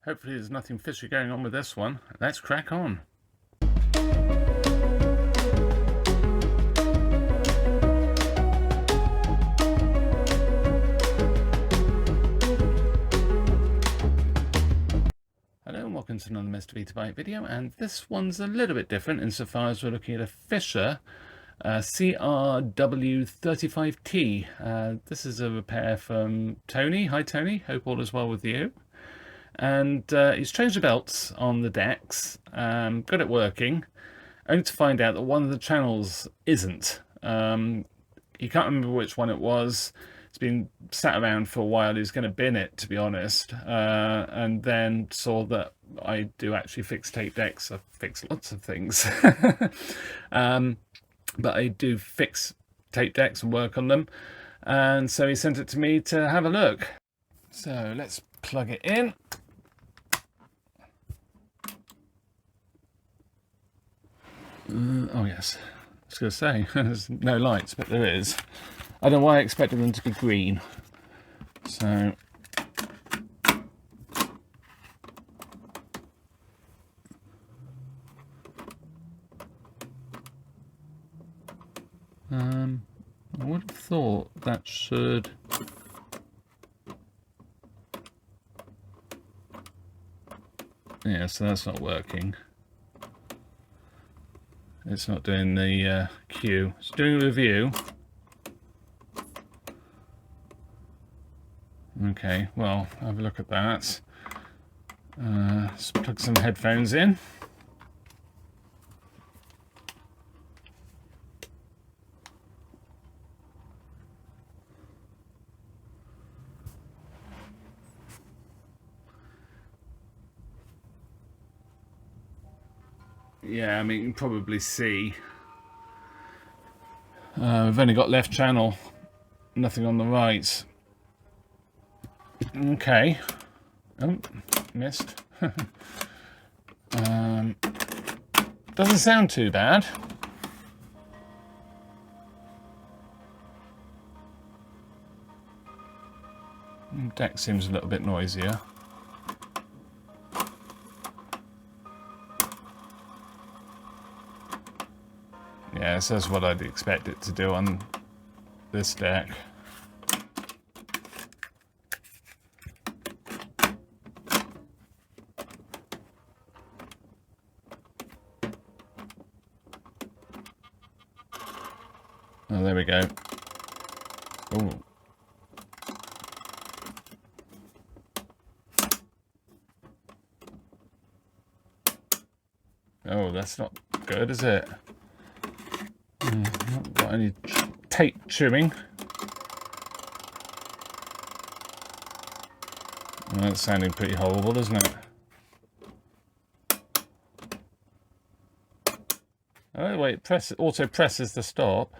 Hopefully there's nothing fishy going on with this one. Let's crack on. Hello and welcome to another MrBetaByte video, and this one's a little bit different insofar as we're looking at a Fisher CR-W35T. This is a repair from Tony. Hi Tony, hope all is well with you. And he's changed the belts on the decks, got it working, only to find out that one of the channels isn't. He can't remember which one it was. It's been sat around for a while. He's going to bin it, to be honest, and then saw that I do actually fix tape decks. I fix lots of things, but I do fix tape decks and work on them, and so he sent it to me to have a look. So let's plug it in. Oh yes, I was going to say there's no lights, but there is. I don't know why I expected them to be green. So I would have thought that should. Yeah, so that's not working. It's not doing the cue. It's doing a review. Okay, well, have a look at that. Let's plug some headphones in. Yeah, I mean, you can probably see. We've only got left channel, nothing on the right. Okay. Oh, missed. Doesn't sound too bad. Deck seems a little bit noisier. Yeah, so that's what I'd expect it to do on this deck. Oh, there we go. Oh. Oh, that's not good, is it? Not got any tape chewing. Well, that's sounding pretty horrible, isn't it? Oh wait, auto presses the stop.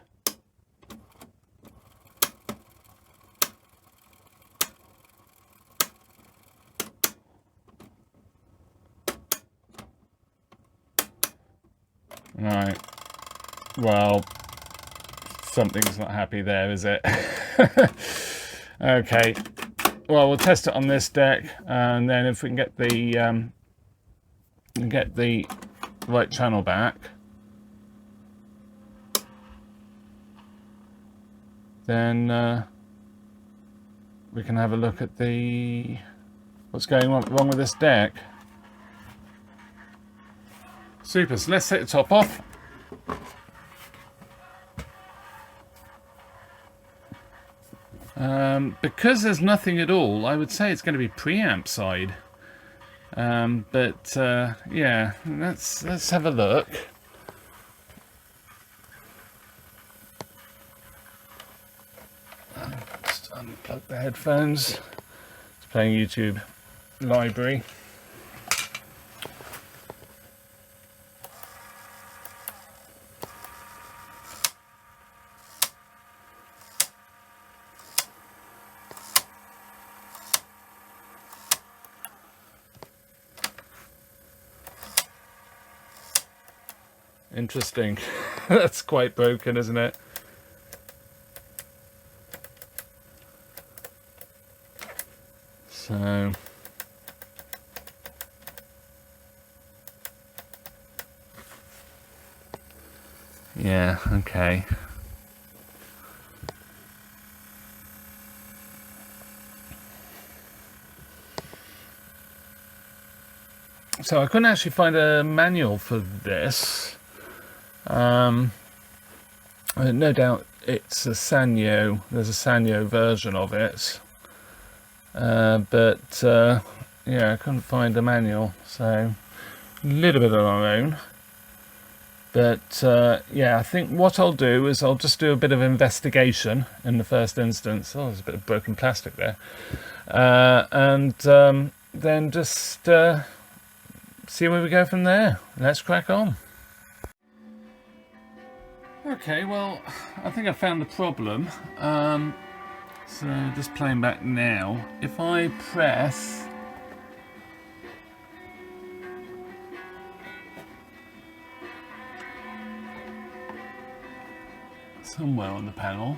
Right. Well, something's not happy there, is it? Okay. Well, we'll test it on this deck, and then if we can get the right channel back, then we can have a look at what's going wrong with this deck. Super. So let's take the top off. Because there's nothing at all, I would say it's going to be preamp side. But yeah, let's have a look. Just unplug the headphones. It's playing YouTube library. Interesting. That's quite broken, isn't it? So Yeah, okay. So I couldn't actually find a manual for this. No doubt it's a Sanyo. There's a Sanyo version of it. But yeah, I couldn't find a manual. So a little bit on our own. But yeah, I think what I'll do is I'll just do a bit of investigation in the first instance. Oh, there's a bit of broken plastic there. And then just see where we go from there. Let's crack on. Okay, well, I think I found the problem. So just playing back now. If I press somewhere on the panel,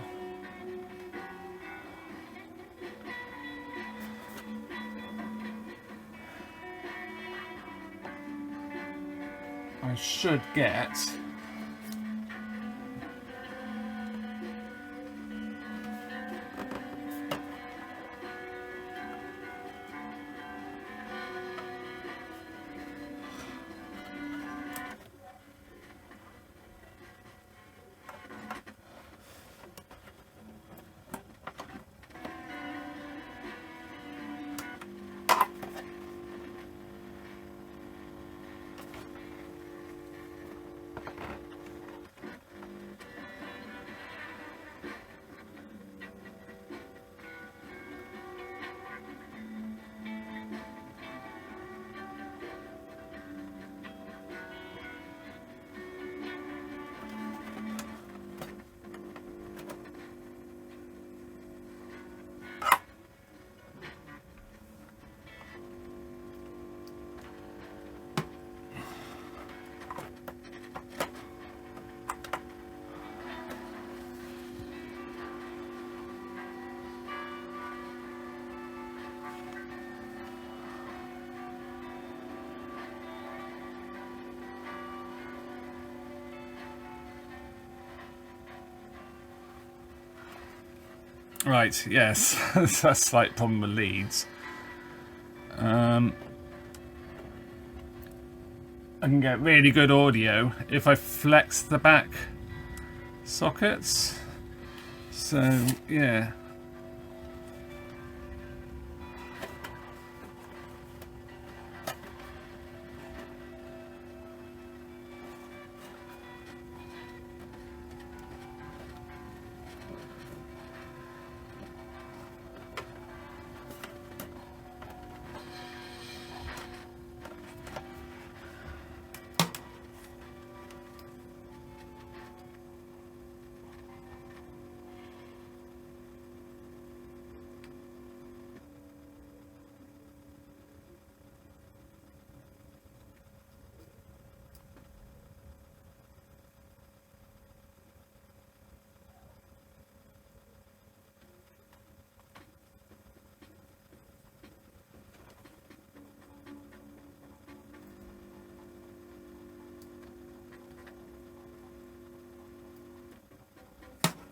I should get right, yes, that's a slight problem with leads. I can get really good audio if I flex the back sockets. So, yeah.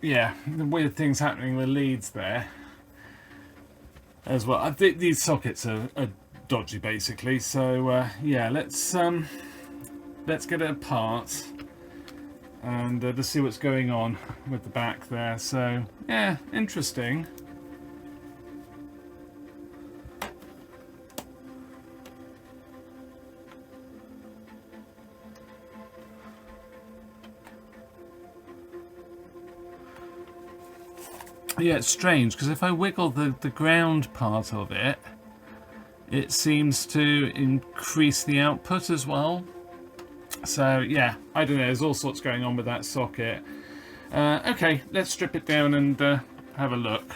Yeah, the weird things happening with leads there as well. I think these sockets are dodgy basically. So yeah, let's get it apart and just see what's going on with the back there. So yeah, interesting. Yeah, it's strange because if I wiggle the ground part of it, it seems to increase the output as well. So yeah, I don't know, there's all sorts going on with that socket. Okay, let's strip it down and have a look.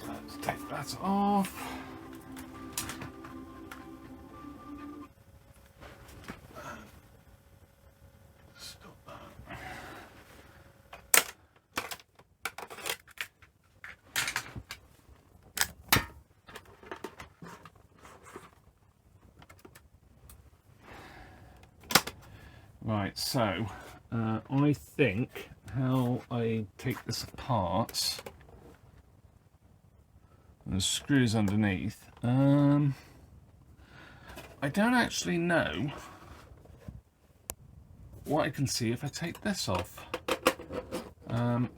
Let's take that off. Right, so I think how I take this apart, and the screws underneath, I don't actually know what I can see if I take this off.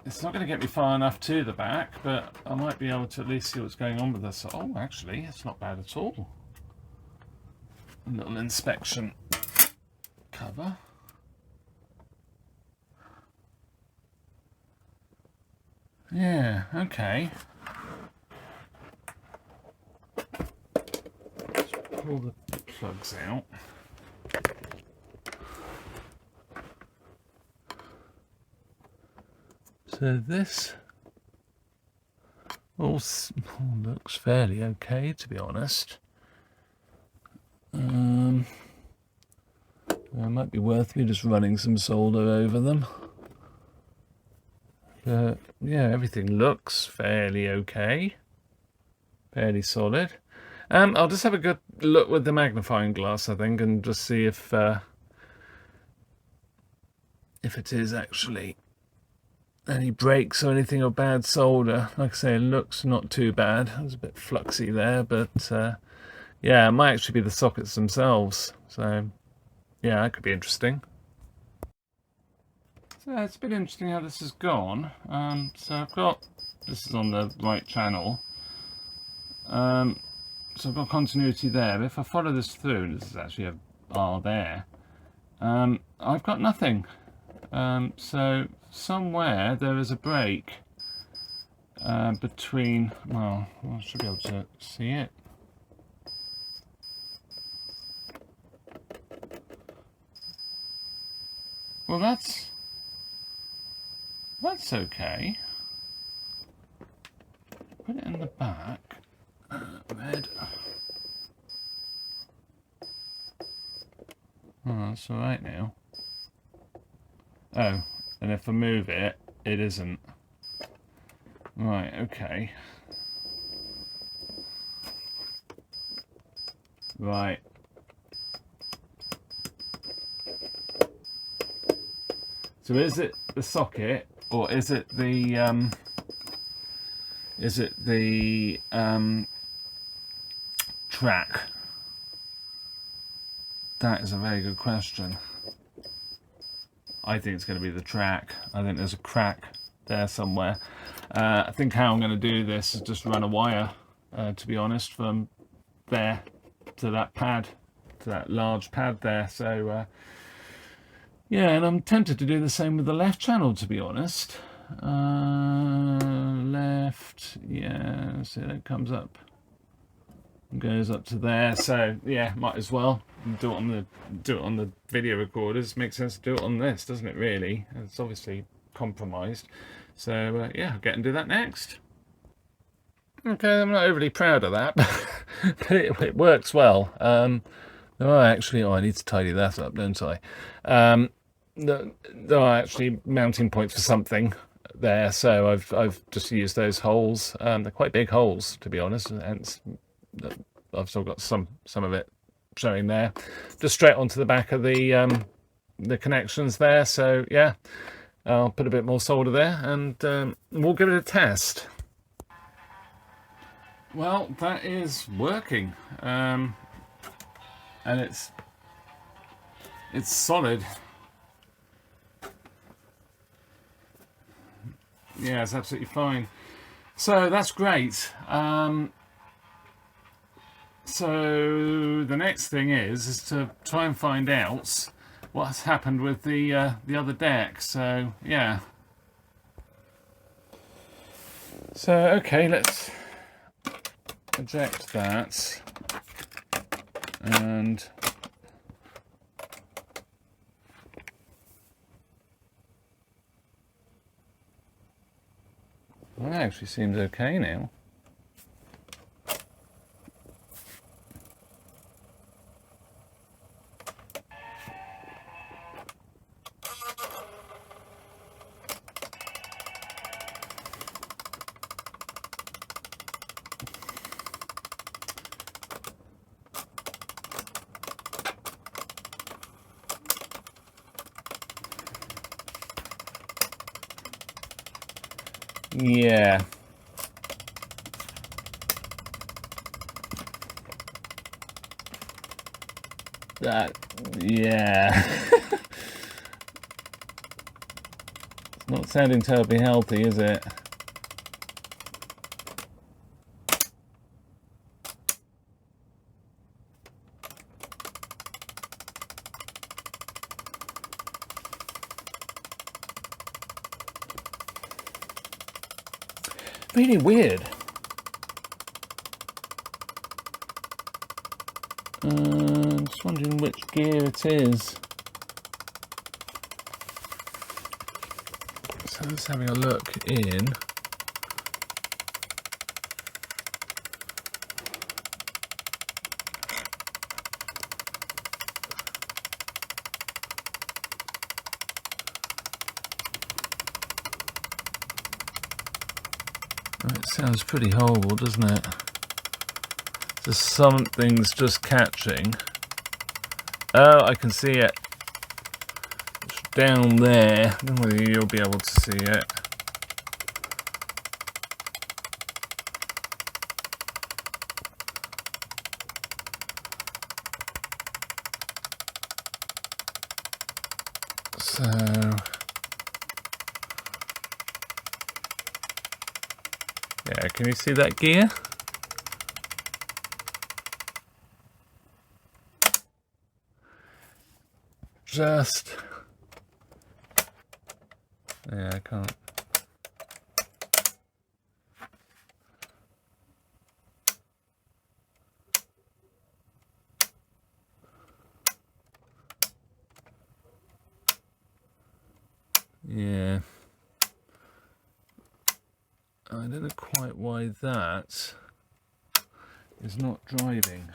It's not going to get me far enough to the back, but I might be able to at least see what's going on with this. Oh, actually, it's not bad at all. A little inspection cover. Yeah, okay. Let's pull the plugs out. So this all looks fairly okay, to be honest. It might be worth me just running some solder over them. But yeah, everything looks fairly okay, fairly solid. I'll just have a good look with the magnifying glass, I think, and just see if it is actually any breaks or anything or bad solder. Like I say, it looks not too bad. It was a bit fluxy there, but yeah, it might actually be the sockets themselves. So yeah, that could be interesting. So it's a bit interesting how this has gone. So I've got, this is on the right channel. So I've got continuity there. But if I follow this through, this is actually a R there. I've got nothing. So somewhere there is a break between, well, I should be able to see it. Well, that's okay. Put it in the back. Red. Oh, that's all right now. Oh, and if I move it, it isn't. Right, okay. Right. So is it the socket, or is it the track? That is a very good question. I think it's going to be the track. I think there's a crack there somewhere. I think how I'm going to do this is just run a wire, to be honest, from there to that pad, to that large pad there. So yeah, and I'm tempted to do the same with the left channel, to be honest. Left, yeah, so it comes up, goes up to there. So yeah, might as well do it on the video recorders. Makes sense to do it on this, doesn't it? Really, it's obviously compromised. So yeah, I'll get and do that next. Okay, I'm not overly proud of that, but it works well. There are actually, oh, I need to tidy that up, don't I? There are actually mounting points for something there, so I've just used those holes. They're quite big holes, to be honest, and hence I've still got some of it showing there, just straight onto the back of the connections there. So yeah, I'll put a bit more solder there, and we'll give it a test. Well, that is working, and it's solid. Yeah, it's absolutely fine. So that's great. So the next thing is to try and find out what's happened with the other deck. So yeah. So okay, let's eject that, and well, that actually seems okay now. Yeah. Yeah. It's not sounding terribly healthy, is it? Really weird. Just wondering which gear it is. So let's having a look in. It sounds pretty horrible, doesn't it? Just something's just catching. Oh, I can see it. It's down there. I don't know whether you'll be able to see it. So yeah, can you see that gear? Just yeah, I can't. Yeah, I don't know quite why that is not driving.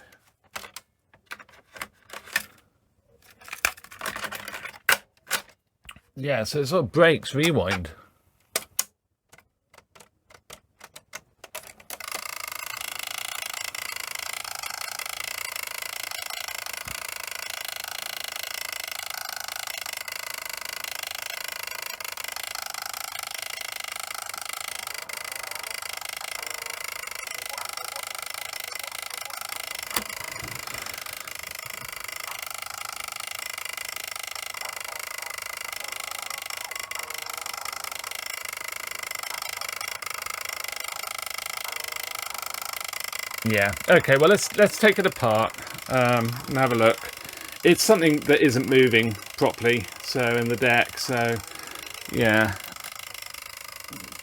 Yeah, so it sort of brakes rewind. Yeah. Okay. Well, let's take it apart and have a look. It's something that isn't moving properly. So in the deck. So yeah,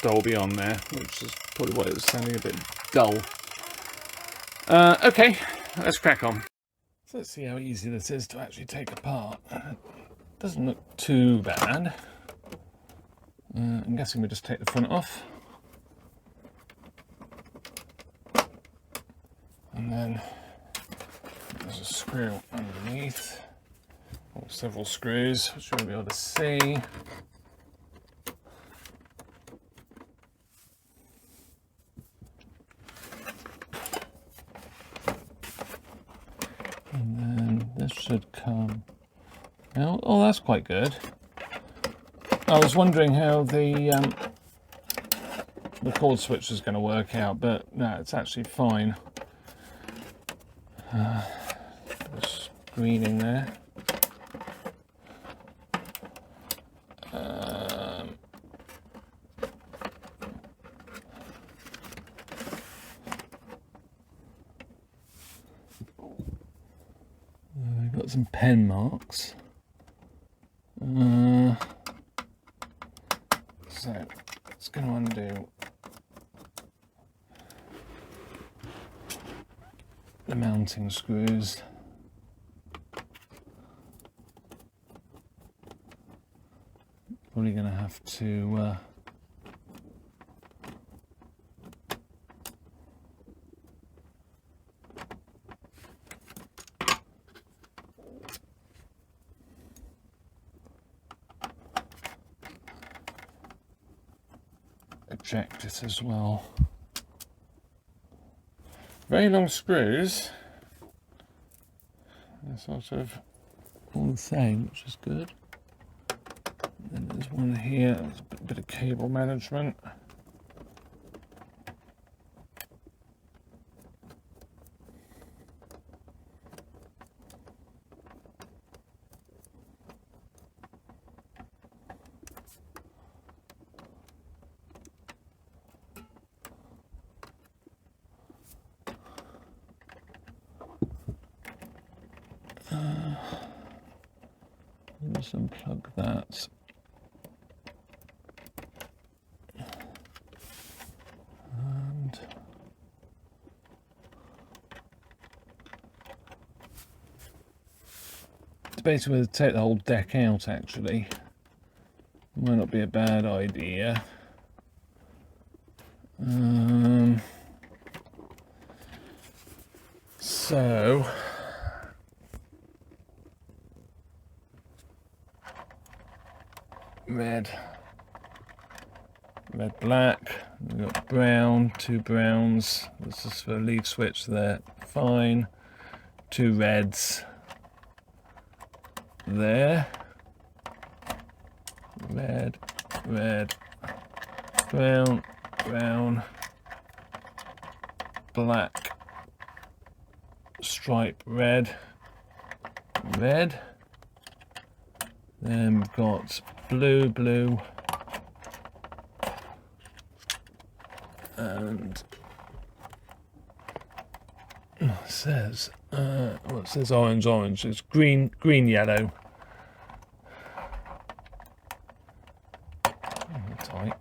Dolby on there, which is probably why it was sounding a bit dull. Okay, let's crack on. So let's see how easy this is to actually take apart. Doesn't look too bad. I'm guessing we just take the front off. And then there's a screw underneath, or several screws, which you'll be able to see. And then this should come out. Oh, that's quite good. I was wondering how the cord switch is going to work out, but no, it's actually fine. Screen in there. We've got some pen marks. So it's going to undo the mounting screws. Probably going to have to eject it as well. Very long screws. They're sort of all the same, which is good. And then there's one here, there's a bit of cable management. just unplug that. And it's basically to take the whole deck out, actually. Might not be a bad idea. So red, black, we've got brown, 2 browns, this is for leaf switch there, fine, 2 reds there, red, brown, black, stripe, red, then we've got blue, and it says it says orange, it's green, yellow. Tight.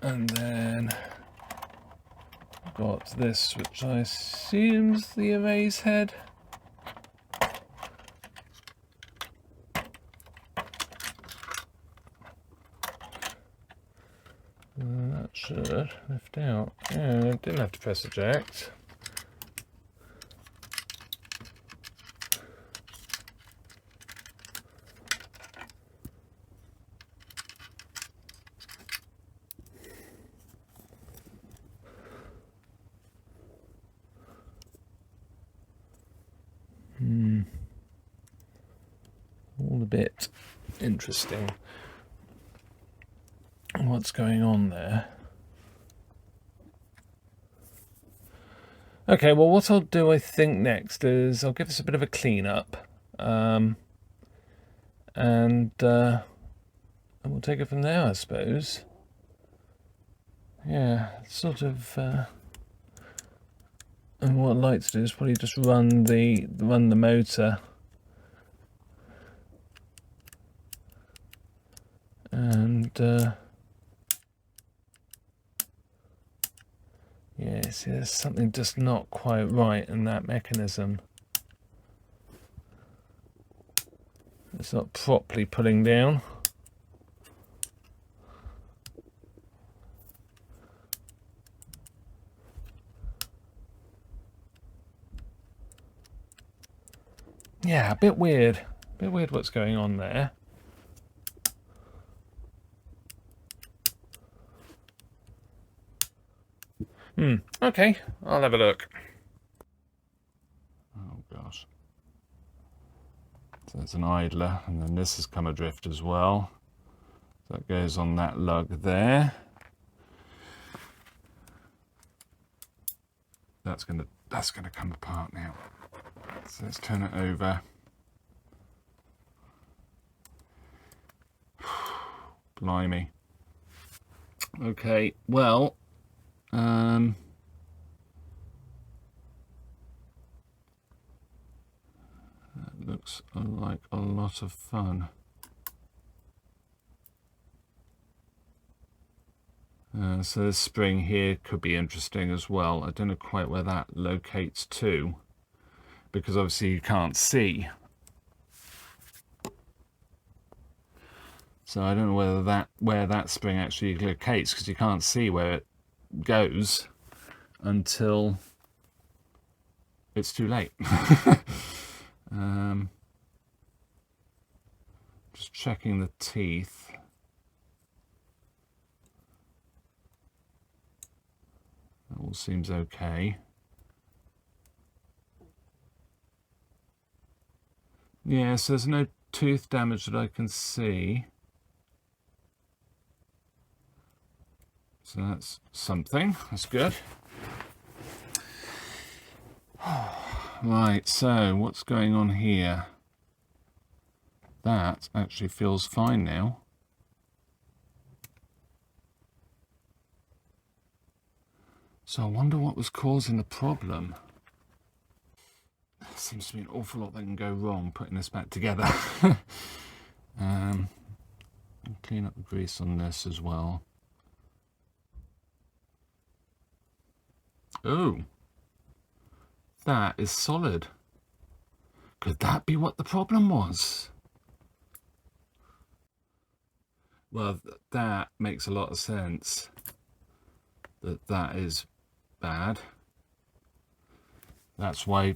And then I've got this, which I assume's the erase head. That should lift out. Yeah, I didn't have to press eject. All a bit interesting. What's going on there? Okay, well, what I'll do, I think, next is I'll give this a bit of a clean up, and we'll take it from there, I suppose. Yeah, sort of. And what I'd like to do is probably just run the motor, and yeah, see, there's something just not quite right in that mechanism. It's not properly pulling down. Yeah, a bit weird. What's going on there. Okay, I'll have a look. Oh gosh. So there's an idler, and then this has come adrift as well. So that goes on that lug there. That's gonna come apart now. So let's turn it over. Blimey. Okay, well, that looks like a lot of fun. So this spring here could be interesting as well. I don't know quite where that locates to, because obviously you can't see. So I don't know where that spring actually locates, because you can't see where it goes until it's too late. Just checking the teeth. That all seems okay. Yeah, so there's no tooth damage that I can see. So that's something. That's good. Right, so what's going on here? That actually feels fine now. So I wonder what was causing the problem. Seems to be an awful lot that can go wrong putting this back together. Clean up the grease on this as well. Oh, that is solid. Could that be what the problem was? Well, that makes a lot of sense. That is bad. That's why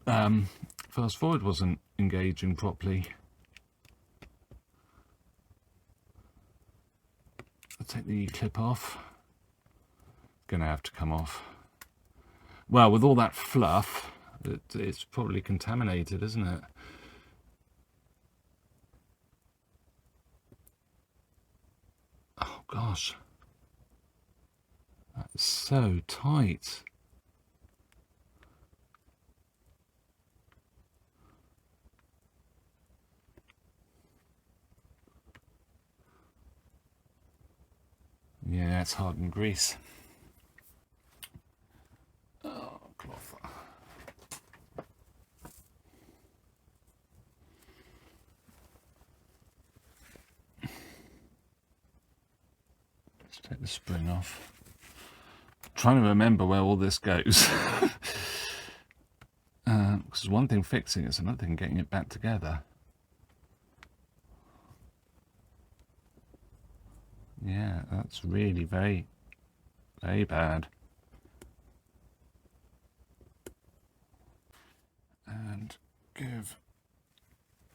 fast forward wasn't engaging properly. I'll take the clip off. Gonna have to come off. Well, with all that fluff, it's probably contaminated, isn't it? Oh gosh, that's so tight. Yeah, it's hardened grease. Oh, cloth. Let's take the spring off. I'm trying to remember where all this goes. Because one thing fixing it, it's another thing getting it back together. Yeah, that's really very, very bad. And give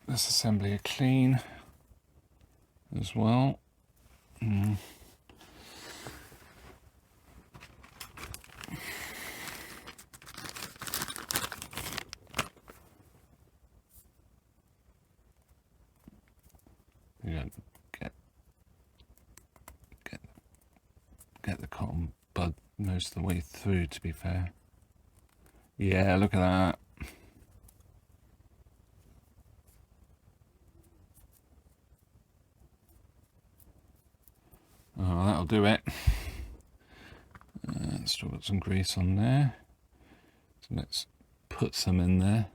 this assembly a clean as well. You don't get the cotton bud most of the way through, to be fair. Yeah, look at that. Oh, that'll do it. Still got some grease on there, so let's put some in there.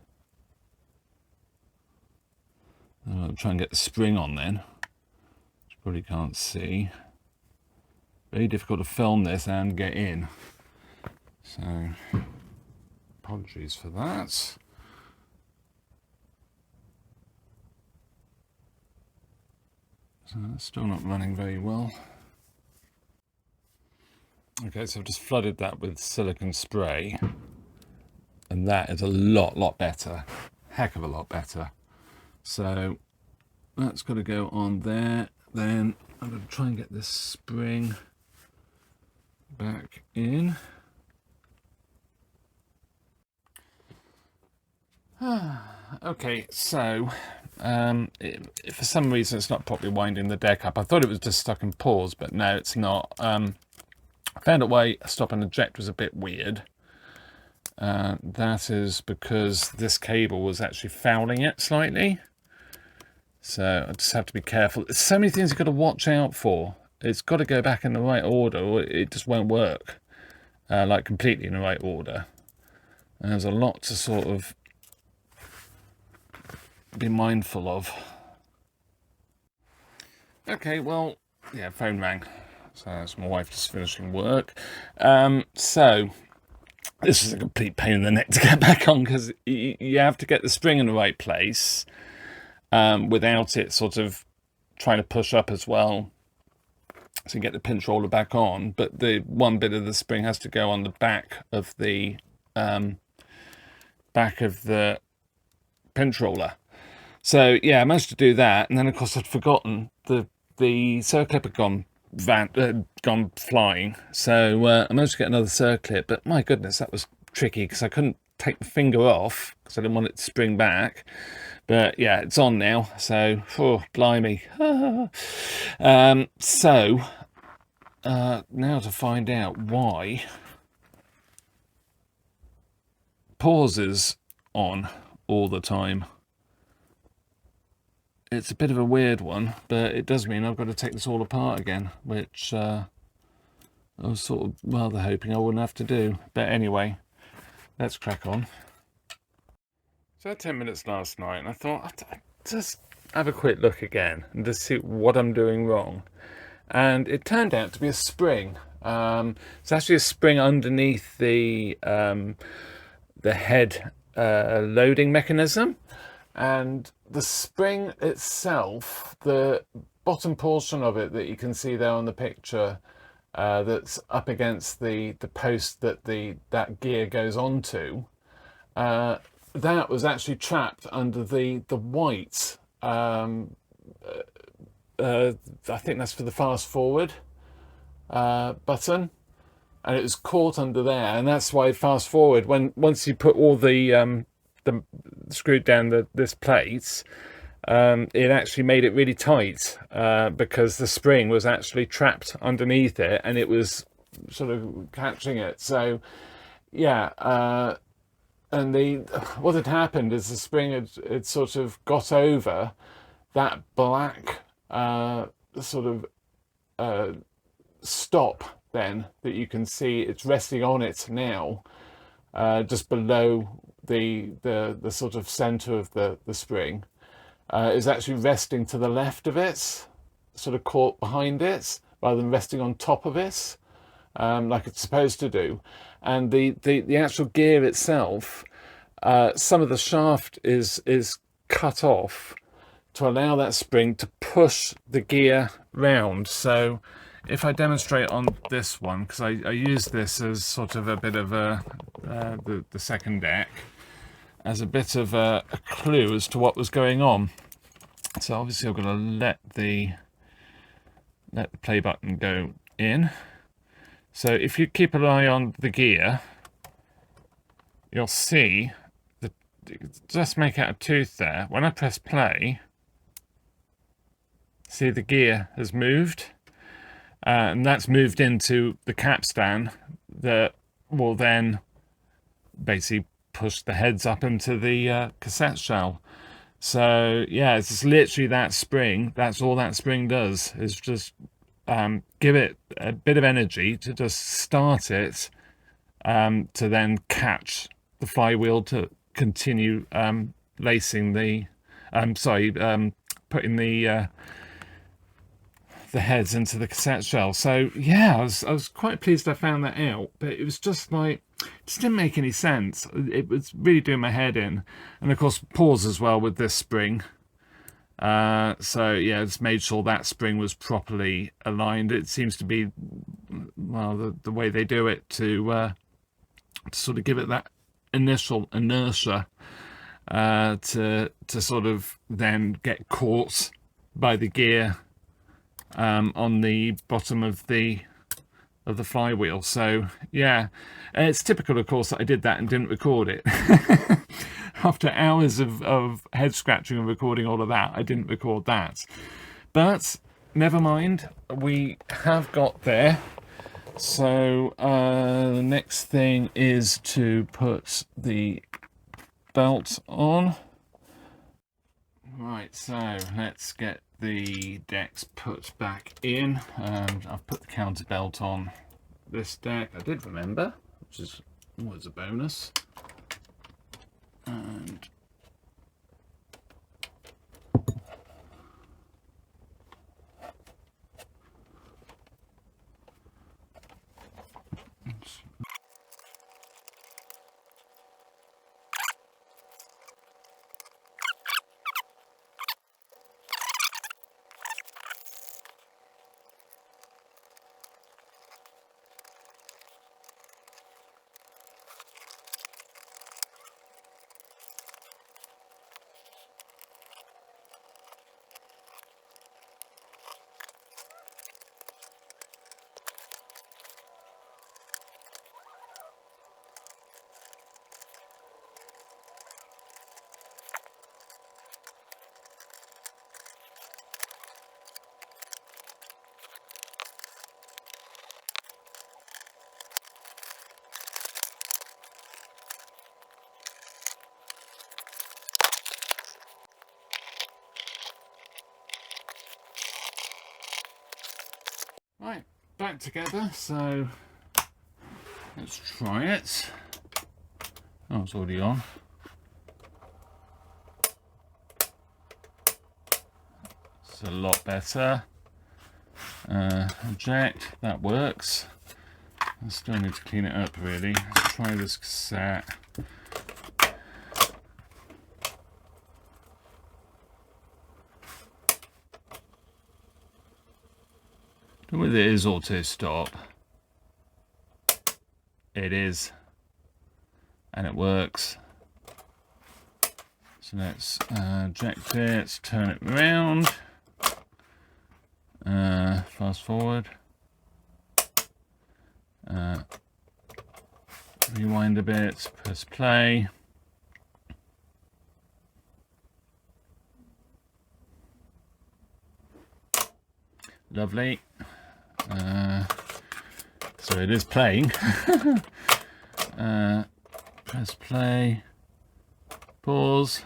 I'll try and get the spring on then, which you probably can't see. Very difficult to film this and get in, so apologies for that. So it's still not running very well. Okay, so I've just flooded that with silicone spray, and that is a lot better. Heck of a lot better. So that's got to go on there. Then I'm going to try and get this spring back in. Okay, so for some reason it's not properly winding the deck up. I thought it was just stuck in pause, but no, it's not. I found a way stop and eject was a bit weird. That is because this cable was actually fouling it slightly. So I just have to be careful. There's so many things you've got to watch out for. It's got to go back in the right order or it just won't work. Like completely in the right order. And there's a lot to sort of be mindful of. Okay, well, yeah, phone rang. So that's my wife just finishing work. So this is a complete pain in the neck to get back on because you have to get the spring in the right place without it sort of trying to push up as well. So you get the pinch roller back on, but the one bit of the spring has to go on the back of the pinch roller. So yeah, I managed to do that, and then of course I'd forgotten the circlip had gone flying. So I managed to get another circlip, but my goodness, that was tricky because I couldn't take my finger off because I didn't want it to spring back. But yeah, it's on now, so oh, blimey. So now to find out why pauses on all the time. It's a bit of a weird one, but it does mean I've got to take this all apart again, which I was sort of rather hoping I wouldn't have to do. But anyway, let's crack on. So I had 10 minutes last night and I thought I'd just have a quick look again and just see what I'm doing wrong. And it turned out to be a spring. It's actually a spring underneath the head loading mechanism. And the spring itself, the bottom portion of it that you can see there on the picture, that's up against the post that that gear goes onto, that was actually trapped under the white, I think that's for the fast forward button, and it was caught under there, and that's why fast forward, once you put all the screwed down this plate, it actually made it really tight, because the spring was actually trapped underneath it and it was sort of catching it. So yeah, and what had happened is the spring had sort of got over that black sort of stop then that you can see. It's resting on it now, just below the sort of center of the spring. Is actually resting to the left of it, sort of caught behind it, rather than resting on top of it, like it's supposed to do. And the actual gear itself, some of the shaft is cut off to allow that spring to push the gear round. So if I demonstrate on this one, because I use this as sort of a bit of the second deck, as a bit of a clue as to what was going on. So obviously I'm going to let the play button go in. So if you keep an eye on the gear, you'll see that, just make out a tooth there. When I press play, see the gear has moved, and that's moved into the capstan that will then basically push the heads up into the cassette shell. So yeah, it's just literally that spring. That's all that spring does, is just give it a bit of energy to just start it, to then catch the flywheel to continue lacing the putting the heads into the cassette shell. So yeah, I was quite pleased I found that out, but it was just like, it just didn't make any sense. It was really doing my head in. And of course pause as well with this spring. So yeah, just made sure that spring was properly aligned. It seems to be, well, the way they do it to sort of give it that initial inertia, to sort of then get caught by the gear on the bottom of the flywheel. So yeah, it's typical of course that I did that and didn't record it. After hours of head scratching and recording all of that, I didn't record that, but never mind, we have got there. So the next thing is to put the belt on. Right, so let's get the decks put back in. I've put the counter belt on this deck. I did remember, which is always a bonus. And right, back together, so let's try it. Oh, it's already on. a lot better. Eject, that works. I still need to clean it up really. Let's try this cassette. Whether it is auto stop. It is, and it works. So let's eject it, let's turn it around, fast forward, rewind a bit, press play. Lovely. So it is playing. Press play, pause.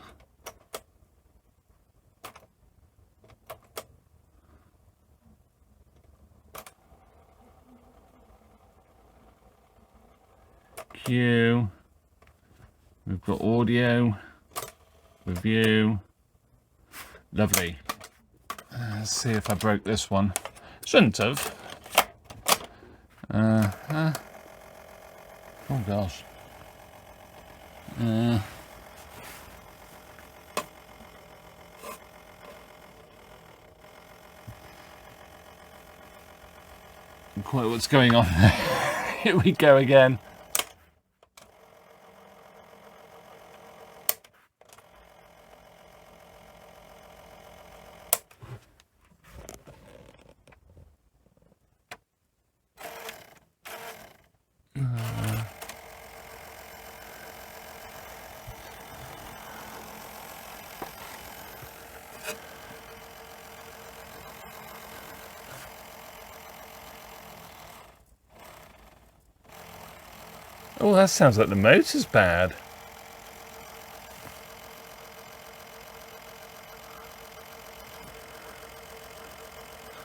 Cue. We've got audio, review. Lovely. Let's see if I broke this one. Shouldn't have. Oh gosh. Quite what's going on there. Here we go again. Oh, that sounds like the motor's bad.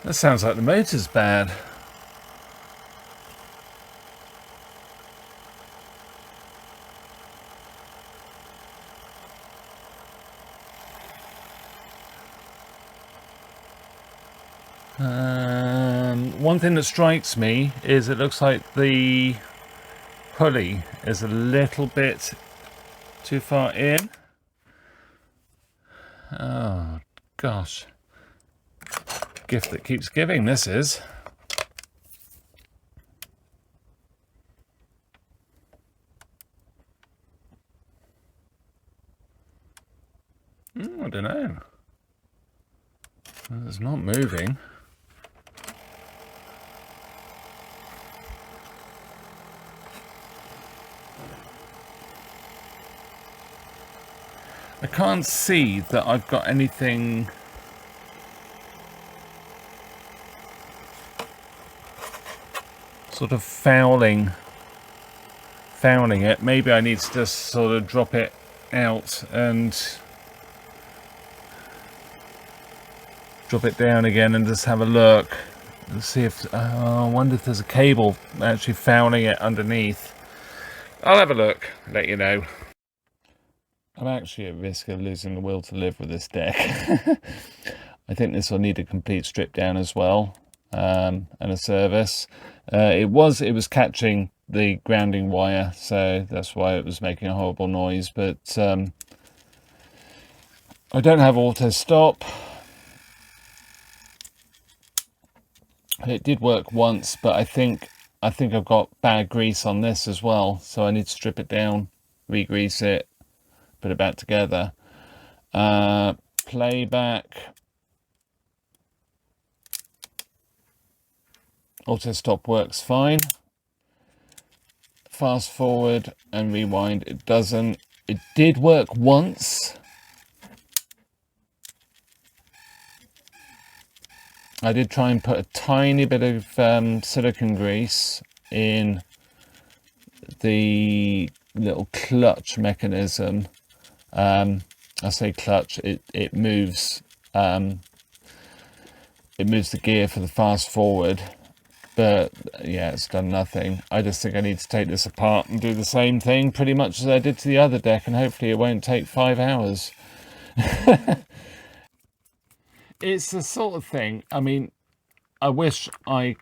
That sounds like the motor's bad. One thing that strikes me is it looks like the pulley is a little bit too far in. Oh gosh, gift that keeps giving, this is. I don't know, it's not moving. I can't see that I've got anything sort of fouling it. Maybe I need to just sort of drop it out and drop it down again and just have a look and see if I wonder if there's a cable actually fouling it underneath. I'll have a look, let you know. I'm actually at risk of losing the will to live with this deck. I think this will need a complete strip down as well, and a service. It was catching the grounding wire, so that's why it was making a horrible noise. But I don't have auto stop. It did work once, but I think I've got bad grease on this as well, so I need to strip it down, re-grease it, put it back together. Playback, auto stop works fine. Fast forward and rewind, it doesn't. It did work once. I did try and put a tiny bit of silicone grease in the little clutch mechanism. I say clutch, it moves the gear for the fast forward, but yeah, it's done nothing. I just think I need to take this apart and do the same thing pretty much as I did to the other deck, and hopefully it won't take 5 hours. it's the sort of thing, I mean, I wish I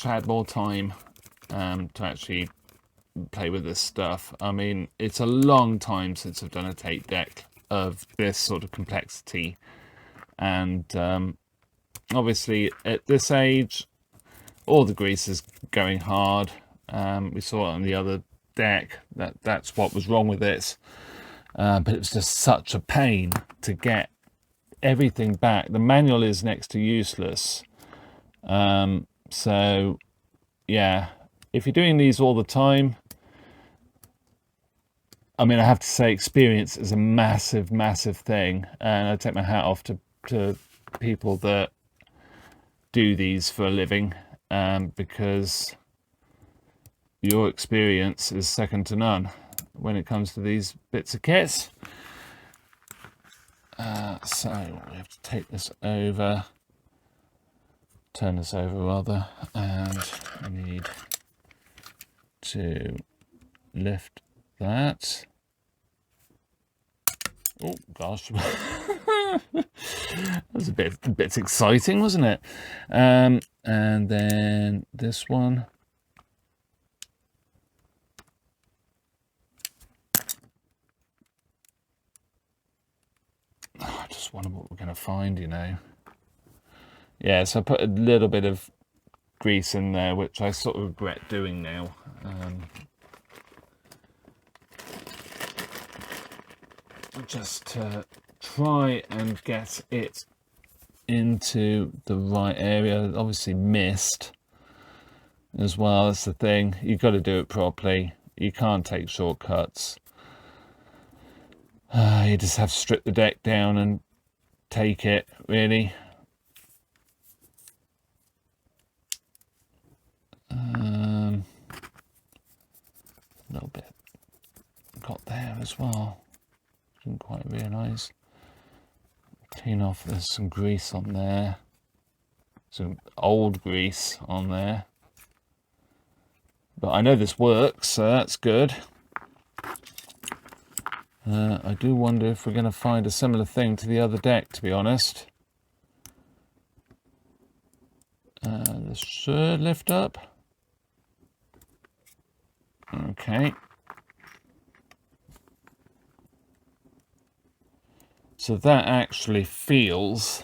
had more time to actually play with this stuff. I mean, it's a long time since I've done a tape deck of this sort of complexity, and obviously at this age all the grease is going hard. We saw it on the other deck, that's what was wrong with it, but it was just such a pain to get everything back. The manual is next to useless, so yeah, if you're doing these all the time, I mean, I have to say experience is a massive thing, and I take my hat off to people that do these for a living, because your experience is second to none when it comes to these bits of kits. So we have to take this over, turn this over rather, and we need to lift that. Oh gosh, that was a bit exciting, wasn't it? And then this one. Oh, I just wonder what we're going to find, you know. Yeah, so I put a little bit of grease in there, which I sort of regret doing now. Just to try and get it into the right area. Obviously missed as well. That's the thing, you've got to do it properly. You can't take shortcuts. You just have to strip the deck down and take it, really. A little bit got there as well, didn't quite realise. Clean off, there's some grease on there, some old grease on there, but I know this works, so that's good. I do wonder if we're going to find a similar thing to the other deck, to be honest. This should lift up. Okay. So that actually feels...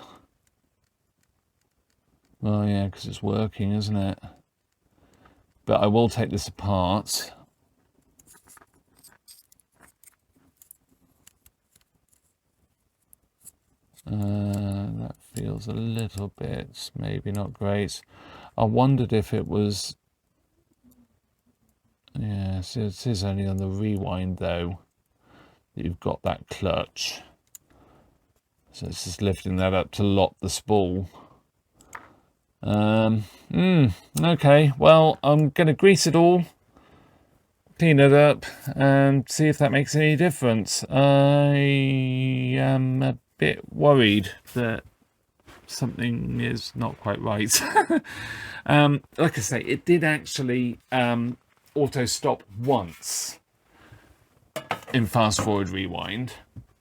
Oh yeah, because it's working, isn't it? But I will take this apart. That feels a little bit, maybe not great. I wondered if it was... Yeah, so it is only on the rewind though that you've got that clutch. So it's just lifting that up to lock the spool. Okay, well, I'm going to grease it all, clean it up, and see if that makes any difference. I am a bit worried that something is not quite right. Like I say, it did actually auto stop once in fast forward rewind,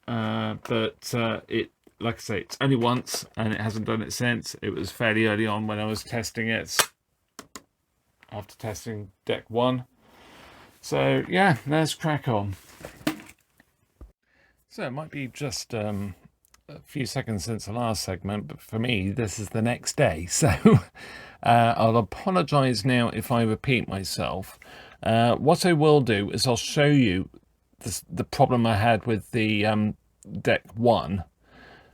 but it, like I say, it's only once and it hasn't done it since. It was fairly early on when I was testing it, after testing deck 1. So yeah, let's crack on. So it might be just a few seconds since the last segment, but for me this is the next day, so I'll apologize now if I repeat myself. What I will do is I'll show you the problem I had with the deck 1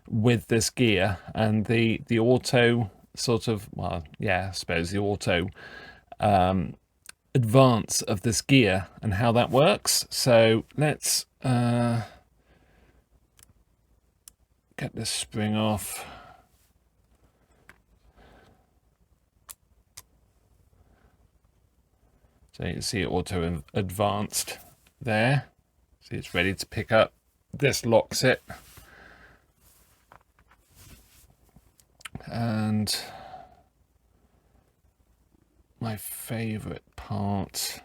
with this gear and the auto sort of, well, yeah, I suppose the auto advance of this gear and how that works. So let's get this spring off. So you can see it auto advanced there. See, it's ready to pick up. This locks it. And my favorite part,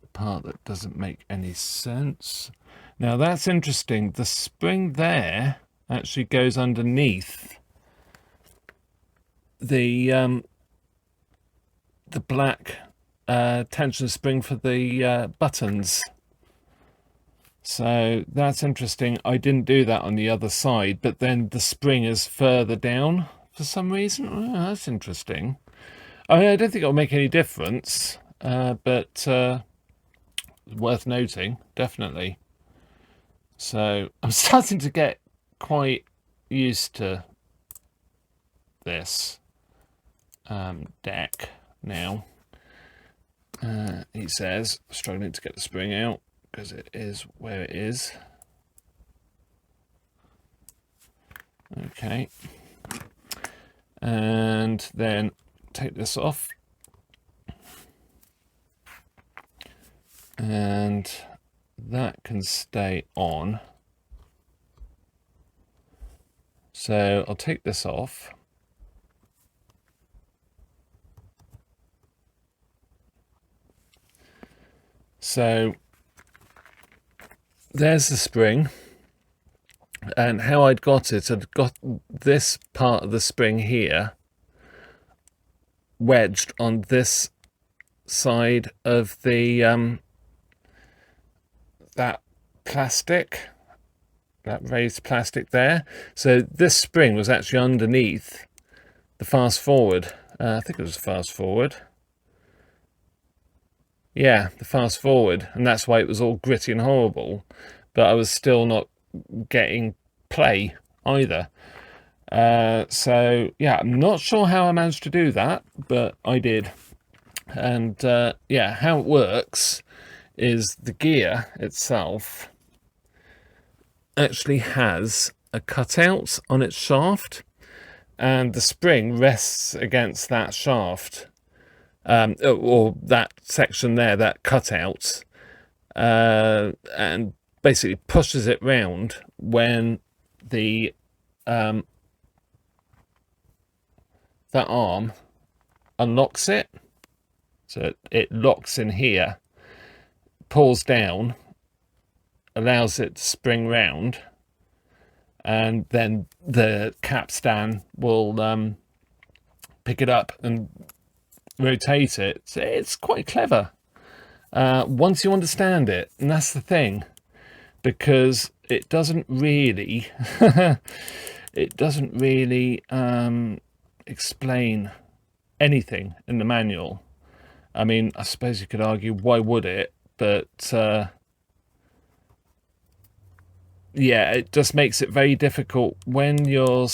the part that doesn't make any sense. Now that's interesting. The spring there actually goes underneath the black tension spring for the buttons. So that's interesting. I didn't do that on the other side, but then the spring is further down for some reason. Oh, that's interesting. I mean, I don't think it'll make any difference, but worth noting, definitely. So I'm starting to get quite used to this deck now. He says, struggling to get the spring out because it is where it is. Okay. And then take this off. And that can stay on. So I'll take this off. So there's the spring, and how I'd got it, I'd got this part of the spring here wedged on this side of the that plastic, that raised plastic there. So this spring was actually underneath the fast forward. I think it was fast forward. Yeah, the fast forward, and that's why it was all gritty and horrible, but I was still not getting play either. So yeah, I'm not sure how I managed to do that, but I did. And yeah, how it works is the gear itself actually has a cutout on its shaft, and the spring rests against that shaft. Or that section there, that cutout, and basically pushes it round when the that arm unlocks it. So it locks in here, pulls down, allows it to spring round, and then the capstan will pick it up and rotate it. So it's quite clever once you understand it, and that's the thing, because it doesn't really explain anything in the manual. I mean, I suppose you could argue, why would it? But yeah, it just makes it very difficult when you're,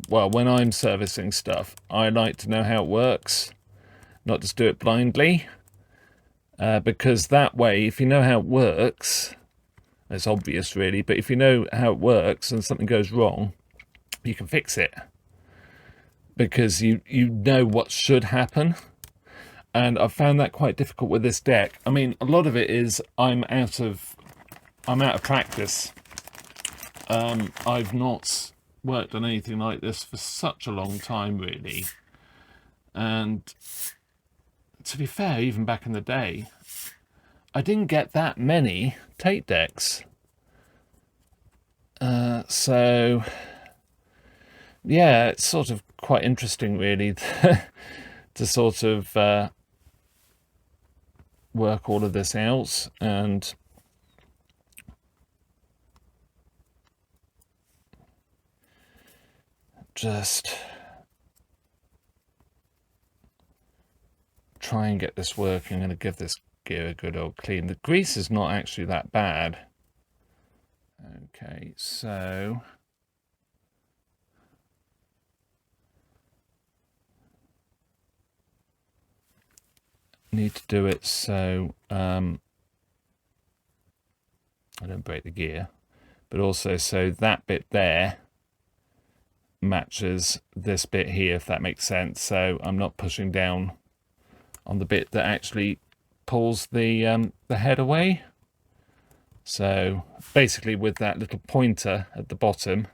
well, when I'm servicing stuff. I like to know how it works, not just do it blindly, because that way, if you know how it works, it's obvious really, but if you know how it works and something goes wrong, you can fix it, because you know what should happen. And I've found that quite difficult with this deck. I mean, a lot of it is I'm out of practice. I've not worked on anything like this for such a long time really, and to be fair, even back in the day, I didn't get that many tape decks. So yeah, it's sort of quite interesting really to sort of work all of this out and just try and get this working. I'm going to give this gear a good old clean. The grease is not actually that bad. Okay, so need to do it so I don't break the gear, but also so that bit there matches this bit here, if that makes sense. So I'm not pushing down on the bit that actually pulls the head away. So basically with that little pointer at the bottom,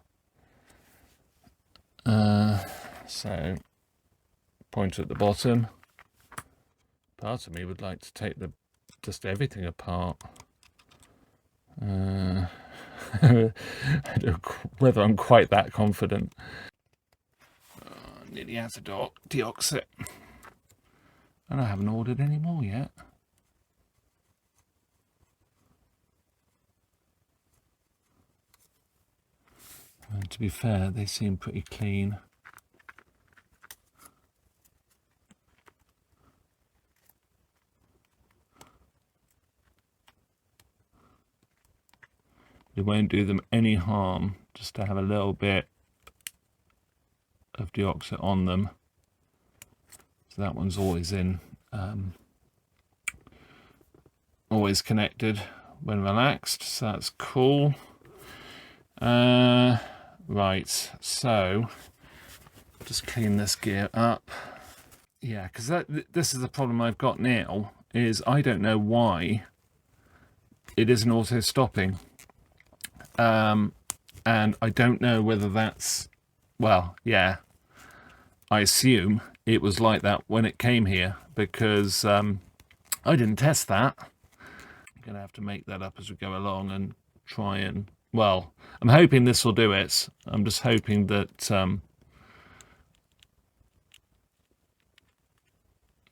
so pointer at the bottom, part of me would like to take just everything apart. I don't know whether I'm quite that confident. Nearly out of deoxit. And I haven't ordered any more yet. And to be fair, they seem pretty clean. It won't do them any harm just to have a little bit of deoxit on them. So that one's always in, always connected when relaxed, so that's cool. Right, so just clean this gear up. Yeah, because this is the problem I've got now, is I don't know why it isn't auto stopping. And I don't know whether that's, well, yeah, I assume it was like that when it came here, because I didn't test that. I'm going to have to make that up as we go along and try and, well, I'm hoping this will do it. I'm just hoping that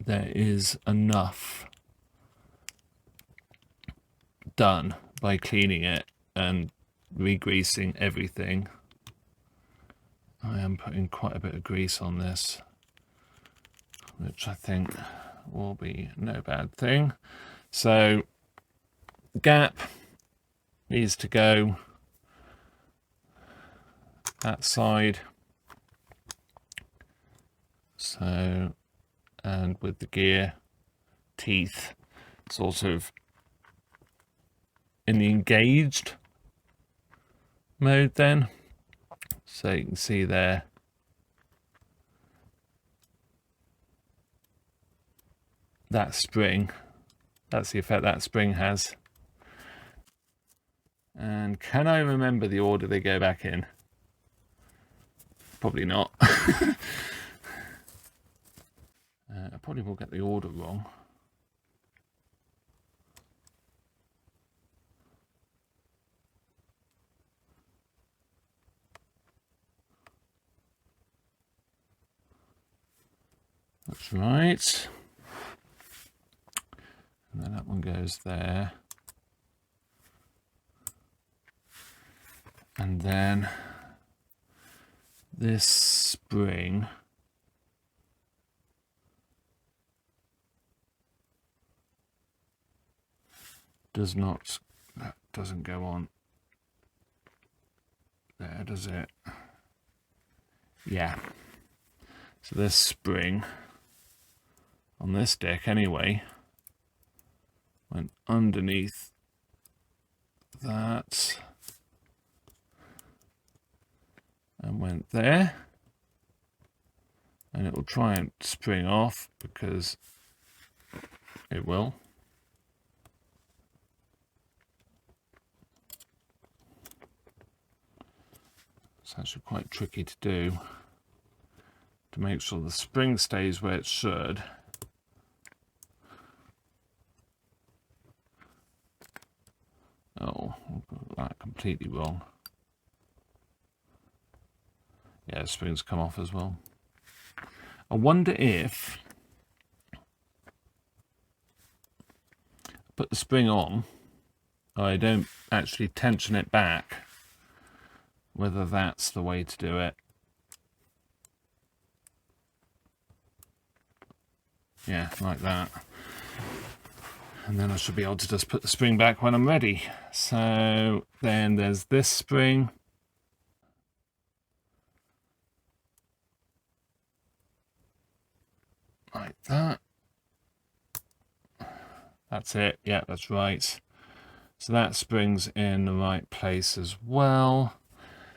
there is enough done by cleaning it and re-greasing everything. I am putting quite a bit of grease on this, which I think will be no bad thing. So gap needs to go that side. So, and with the gear teeth sort of in the engaged mode then. So you can see there that spring, that's the effect that spring has. And can I remember the order they go back in? Probably not. I probably will get the order wrong. That's right. And then that one goes there. And then this spring that doesn't go on there, does it? Yeah. So this spring on this deck anyway went underneath that and went there, and it will try and spring off because it will. It's actually quite tricky to do, to make sure the spring stays where it should. Oh, that completely wrong. Yeah, the springs come off as well. I wonder if I put the spring on, I don't actually tension it back, whether that's the way to do it. Yeah, like that. And then I should be able to just put the spring back when I'm ready. So then there's this spring. Like that. That's it. Yeah, that's right. So that spring's in the right place as well.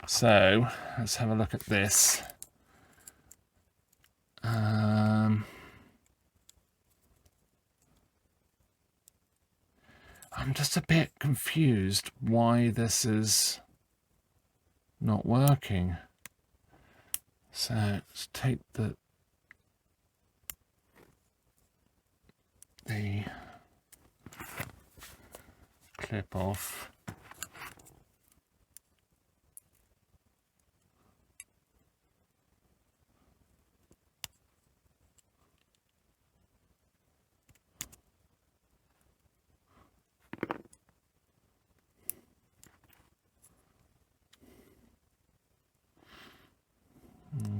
So let's have a look at this. I'm just a bit confused why this is not working. So let's take the clip off.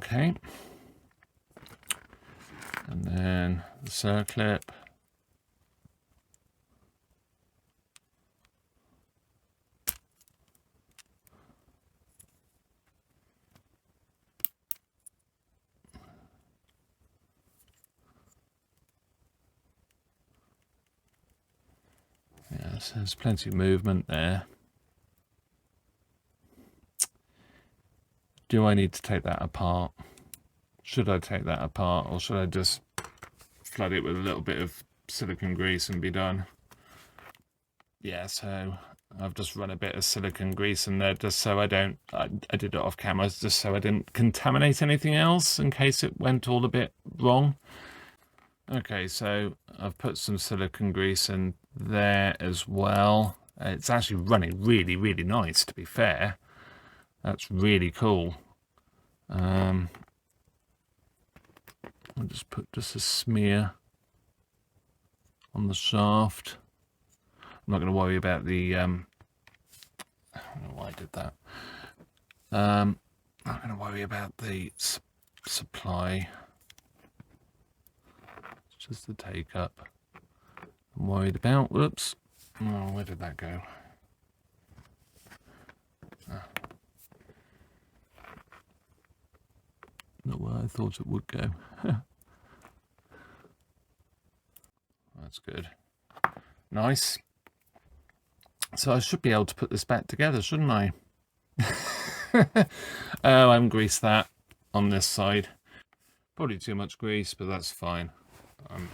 Okay. And then the circlip. Yes, there's plenty of movement there. Do I need to take that apart? Should I take that apart, or should I just flood it with a little bit of silicone grease and be done? Yeah, so I've just run a bit of silicone grease in there just so I did it off camera, just so I didn't contaminate anything else in case it went all a bit wrong. Okay, so I've put some silicone grease in there as well. It's actually running really, really nice, to be fair. That's really cool. I'll just put just a smear on the shaft. I'm not going to worry about the I don't know why I did that. I'm not going to worry about the supply. It's just the take up I'm worried about. Whoops. Oh, where did that go? Not where I thought it would go. That's good. Nice. So I should be able to put this back together, shouldn't I? Oh, I haven't greased that on this side. Probably too much grease, but that's fine. I'm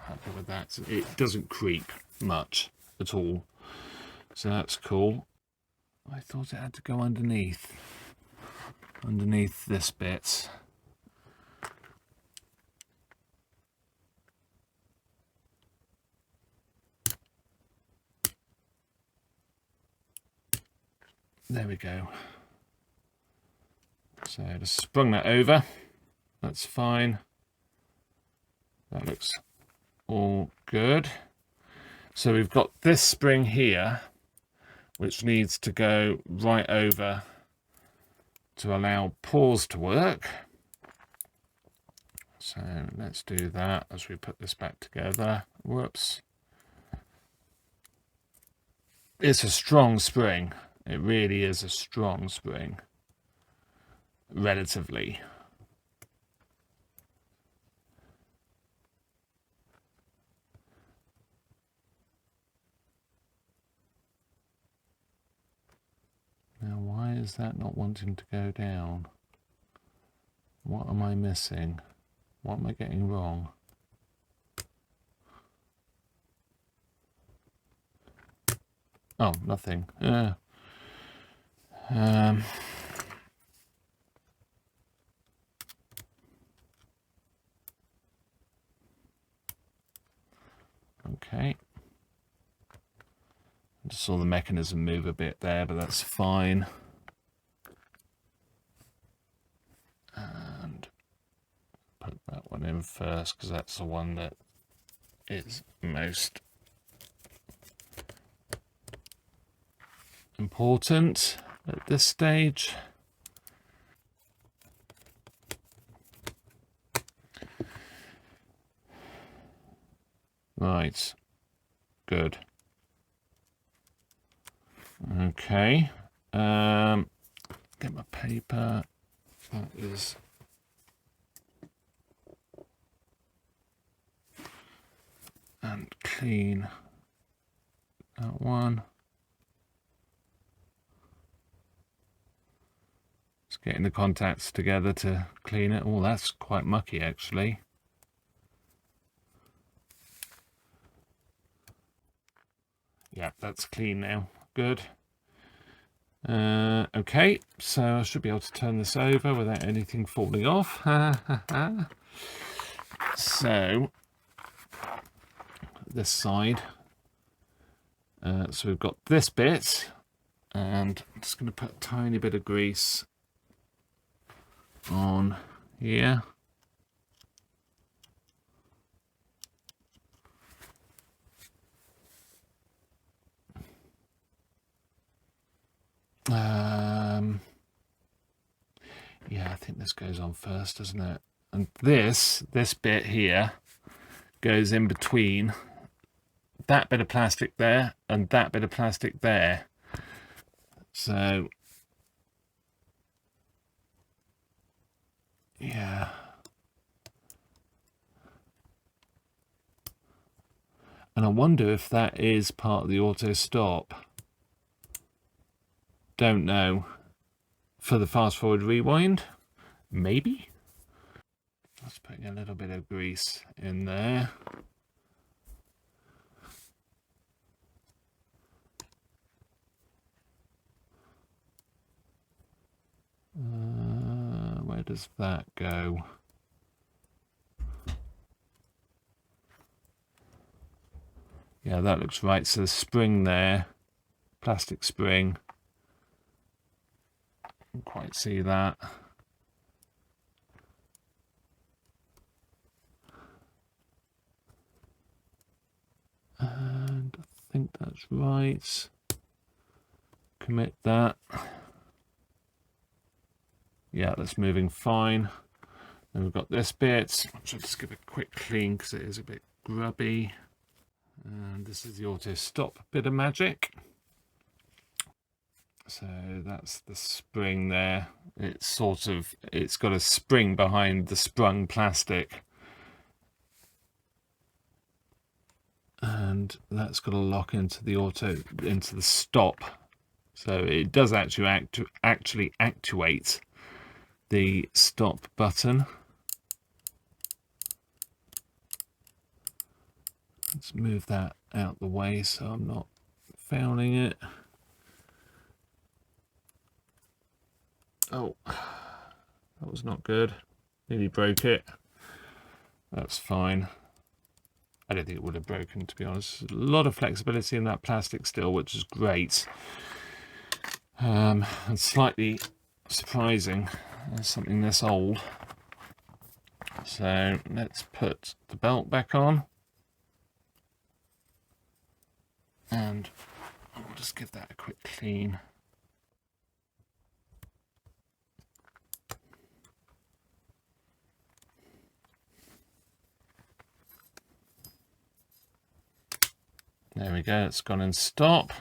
happy with that. It doesn't creep much at all, so that's cool. I thought it had to go underneath this bit. There we go. So I just sprung that over. That's fine. That looks all good. So we've got this spring here, which needs to go right over to allow pause to work. So let's do that as we put this back together. Whoops. It's a strong spring. It really is a strong spring, relatively. Now, why is that not wanting to go down? What am I missing? What am I getting wrong? Oh, nothing. Okay. Just saw the mechanism move a bit there, but that's fine. And put that one in first, because that's the one that is most important at this stage. Right, good. Okay, get my paper. That is and clean that one. Just getting the contacts together to clean it. Oh, that's quite mucky actually. Yeah, that's clean now. Good. Okay, so I should be able to turn this over without anything falling off. So, this side. So we've got this bit, and I'm just going to put a tiny bit of grease on here. Yeah, I think this goes on first, doesn't it? And this bit here goes in between that bit of plastic there and that bit of plastic there. So yeah, and I wonder if that is part of the auto stop. Don't know. For the fast forward rewind, maybe. Let's put a little bit of grease in there. Where does that go? Yeah, that looks right. So the spring there, plastic spring. Can't quite see that. And I think that's right. Commit that. Yeah, that's moving fine. Then we've got this bit, which I'll just give a quick clean because it is a bit grubby. And this is the auto stop bit of magic. So that's the spring there. It's got a spring behind the sprung plastic. And that's got to lock into the stop. So it does actually actuate the stop button. Let's move that out the way so I'm not fouling it. Oh, that was not good. Nearly broke it. That's fine. I don't think it would have broken, to be honest. A lot of flexibility in that plastic still, which is great. And slightly surprising as something this old. So let's put the belt back on. And I'll just give that a quick clean. There we go, it's gone in stop.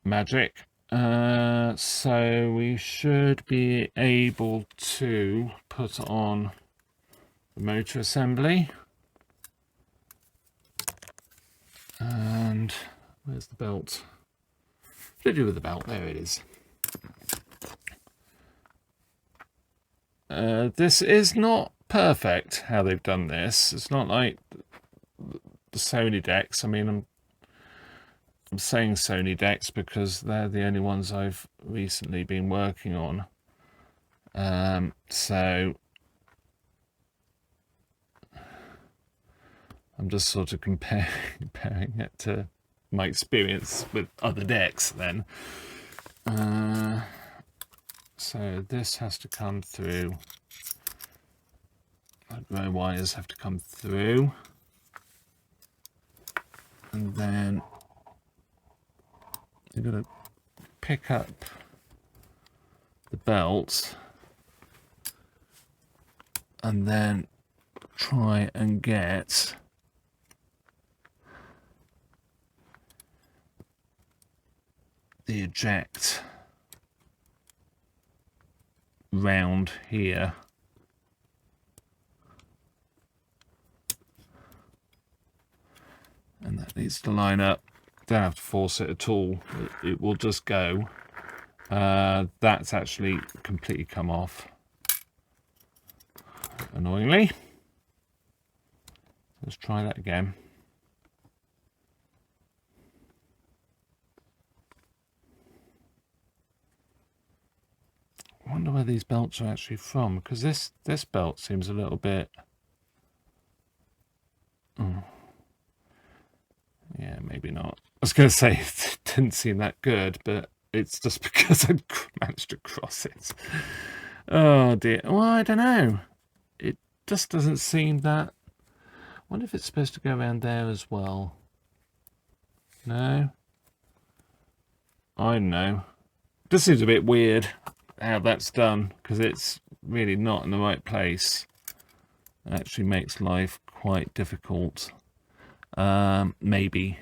Magic. So we should be able to put on the motor assembly. And where's the belt? What do I do with the belt? There it is. This is not perfect how they've done this. It's not like the Sony decks. I mean, I'm saying Sony decks because they're the only ones I've recently been working on. So I'm just sort of comparing it to my experience with other decks then. So this has to come through. Row wires have to come through. And then you've got to pick up the belt and then try and get the eject round here. And that needs to line up. Don't have to force it at all. It will just go. That's actually completely come off, annoyingly. Let's try that again. I wonder where these belts are actually from, because this belt seems a little bit... Yeah, maybe not. I was going to say it didn't seem that good, but it's just because I managed to cross it. Oh dear. Well, I don't know. It just doesn't seem that... I wonder if it's supposed to go around there as well. No? I don't know. This seems a bit weird. how that's done, because it's really not in the right place. It actually makes life quite difficult. Maybe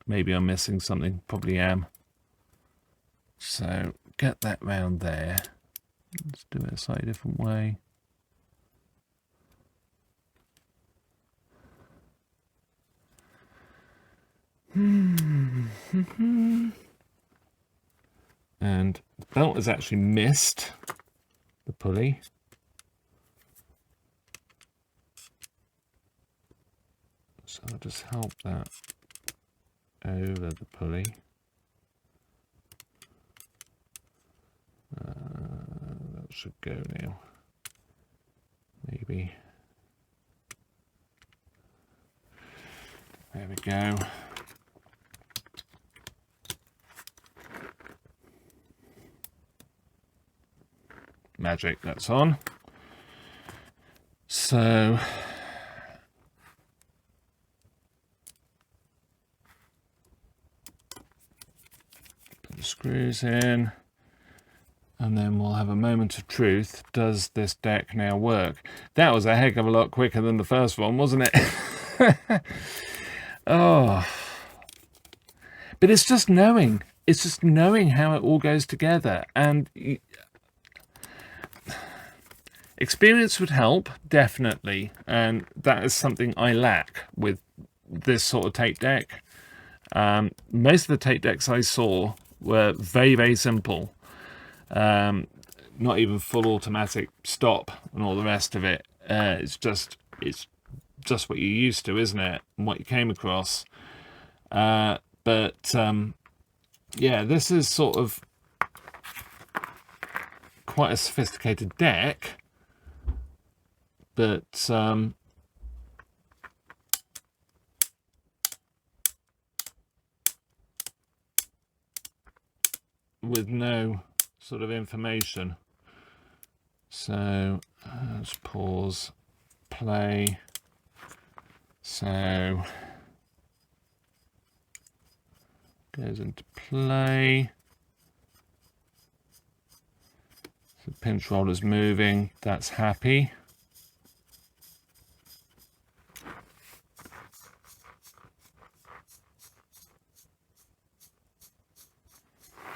I'm missing something. Probably am. So get that round there. Let's do it a slightly different way. And the belt has actually missed the pulley. So I'll just help that over the pulley. That should go now. Maybe. There we go. Magic, that's on. So put the screws in, and then we'll have a moment of truth. Does this deck now work? That was a heck of a lot quicker than the first one, wasn't it? Oh, but it's just knowing. It's just knowing how it all goes together, and experience would help, definitely, and that is something I lack with this sort of tape deck. Most of the tape decks I saw were very, very simple. Not even full automatic stop and all the rest of it. It's just what you're used to, isn't it? And what you came across. Yeah, this is sort of quite a sophisticated deck, but with no sort of information. So let's pause, play. So goes into play. The pinch roller's moving. That's happy.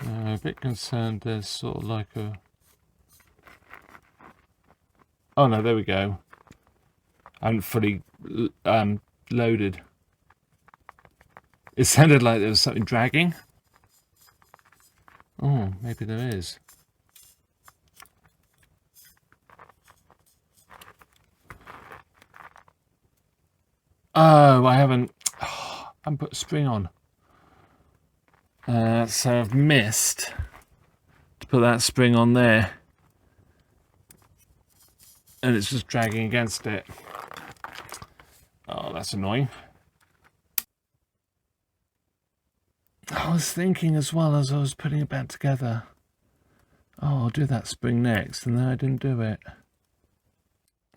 A bit concerned there's sort of like a... Oh no, there we go. I haven't fully loaded. It sounded like there was something dragging. Oh, maybe there is. Oh, I haven't put a spring on. So I've missed to put that spring on there. And it's just dragging against it. Oh, that's annoying. I was thinking as well as I was putting it back together, oh, I'll do that spring next, and then I didn't do it.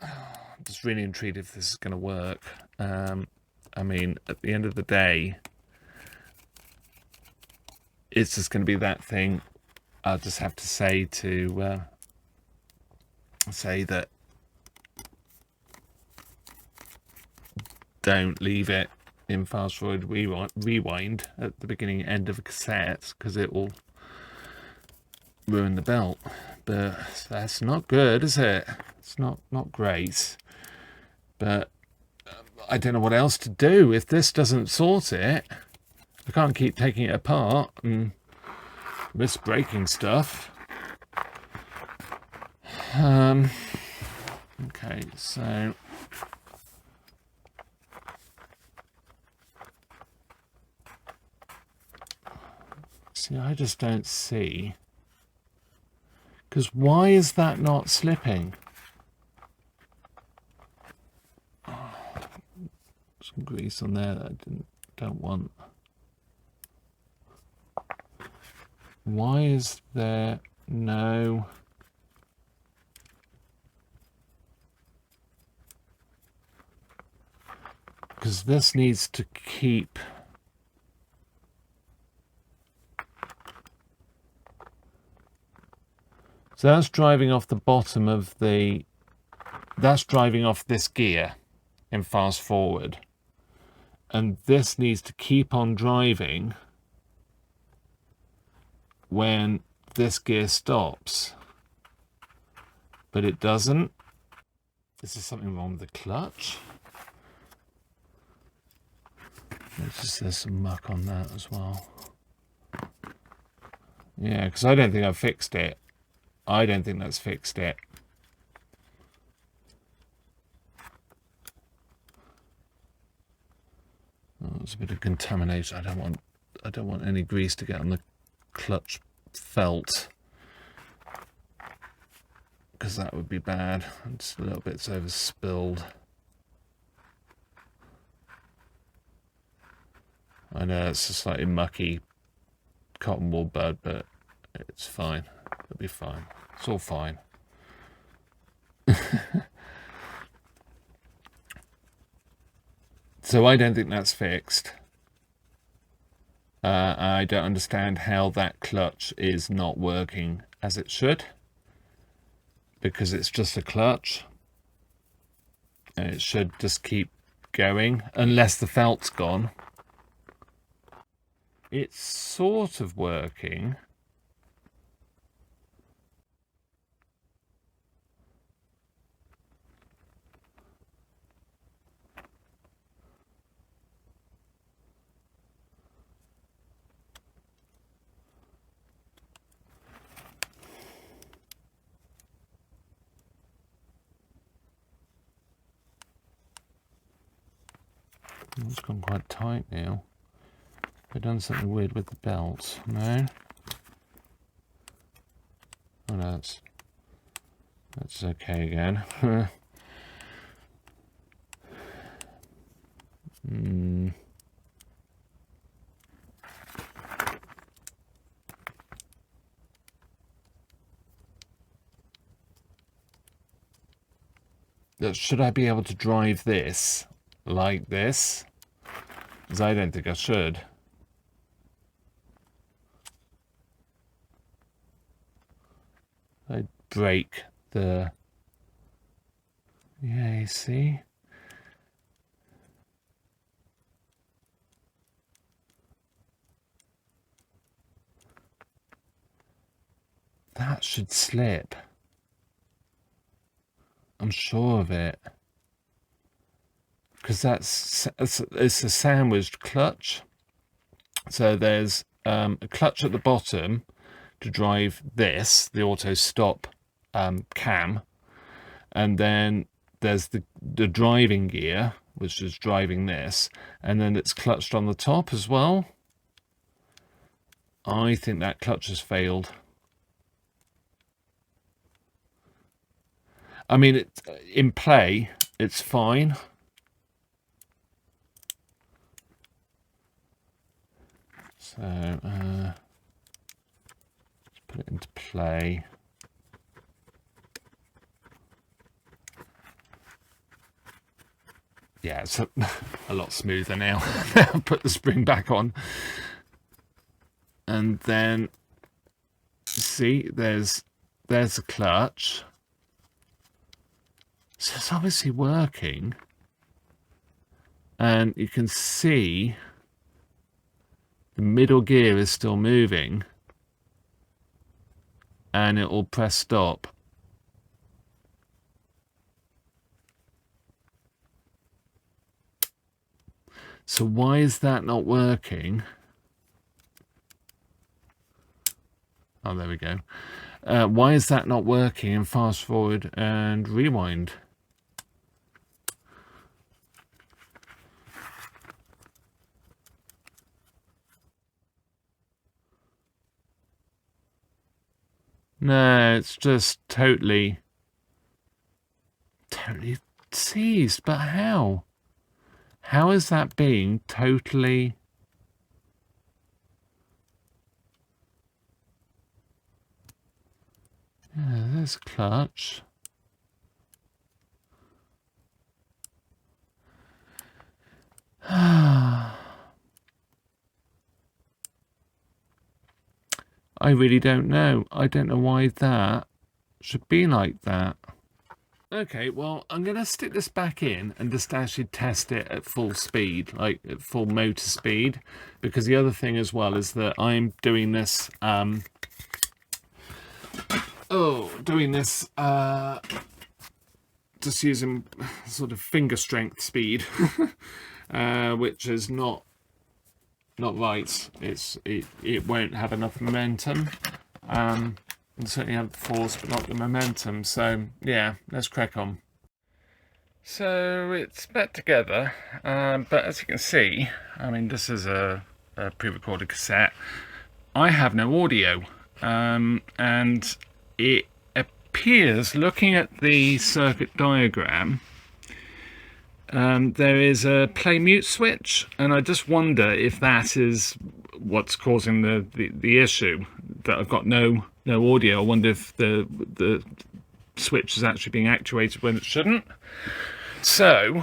I'm just really intrigued if this is going to work. I mean, at the end of the day, it's just going to be that thing. I'll just have to say that don't leave it in fast forward rewind at the beginning and end of a cassette, because it will ruin the belt. But that's not good, is it? It's not great. But I don't know what else to do if this doesn't sort it. I can't keep taking it apart and risk breaking stuff. Okay, so see, I just don't see, because why is that not slipping? Some grease on there that I don't want. Why is there no... Because this needs to keep... So that's driving off the bottom of the, that's driving off this gear in fast forward. And this needs to keep on driving when this gear stops. But it doesn't. Is there something wrong with the clutch? There's some muck on that as well. Yeah, because I don't think I've fixed it. I don't think that's fixed it. Oh, there's a bit of contamination. I don't want any grease to get on the clutch felt, because that would be bad. Just a little bit's over spilled. I know it's a slightly mucky cotton wool bud, but it's fine. It'll be fine. It's all fine. So I don't think that's fixed. I don't understand how that clutch is not working as it should, because it's just a clutch and it should just keep going unless the felt's gone. It's sort of working. It's gone quite tight now. I've done something weird with the belts. No? Oh no, that's okay again. Should I be able to drive this like this? Because I don't think I should. I'd break the... Yeah, you see? That should slip. I'm sure of it. Because it's a sandwiched clutch. So there's a clutch at the bottom to drive this, the auto stop cam, and then there's the driving gear, which is driving this, and then it's clutched on the top as well. I think that clutch has failed. I mean, in play, it's fine. So, let's put it into play. Yeah, it's a lot smoother now. Put the spring back on. And then, see, there's a clutch. So it's obviously working. And you can see the middle gear is still moving. And it will press stop. So why is that not working? Oh, there we go. Why is that not working in fast forward and rewind? No, it's just totally seized. But how? How is that being totally... Yeah, there's a clutch. I really don't know. I don't know why that should be like that. Okay, well, I'm going to stick this back in and just actually test it at full speed, like at full motor speed, because the other thing as well is that I'm doing this, just using sort of finger strength speed, which is not right. It won't have enough momentum. And certainly have the force but not the momentum, so yeah, let's crack on. So it's back together, but as you can see, I mean, this is a pre-recorded cassette. I have no audio, and it appears, looking at the circuit diagram, there is a play mute switch, and I just wonder if that is what's causing the issue, that I've got no audio. I wonder if the switch is actually being actuated when it shouldn't. So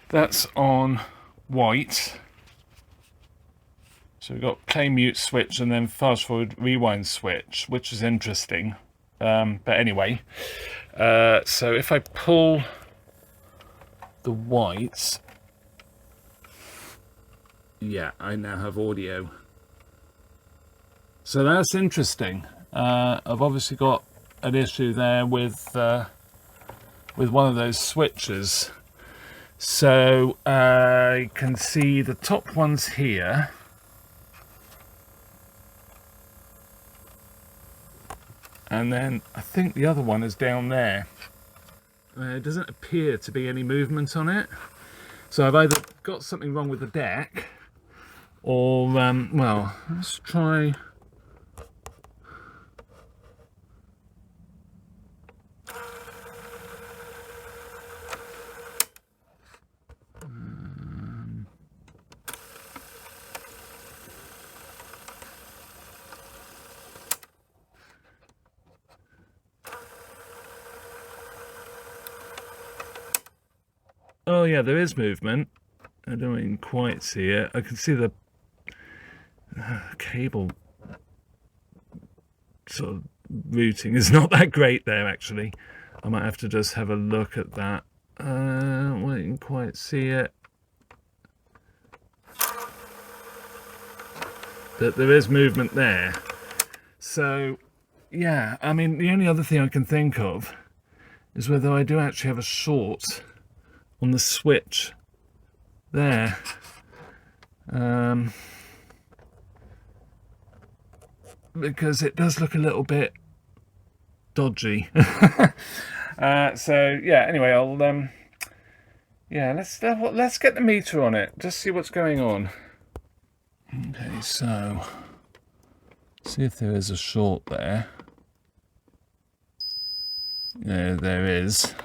that's on white. So we've got play mute switch and then fast forward rewind switch, which is interesting. But anyway, so if I pull the white, yeah, I now have audio. So that's interesting. I've obviously got an issue there with one of those switches. So you can see the top one's here. And then I think the other one is down there. It doesn't appear to be any movement on it. So I've either got something wrong with the deck, or, well, let's try... Oh yeah, there is movement. I don't even quite see it. I can see the cable sort of routing is not that great there, actually. I might have to just have a look at that. I don't quite see it. But there is movement there. So, yeah, I mean, the only other thing I can think of is whether I do actually have a short on the switch there. Because it does look a little bit dodgy. So yeah, anyway, I'll yeah, let's get the meter on it, just see what's going on. Okay, so see if there is a short there. Yeah, there is.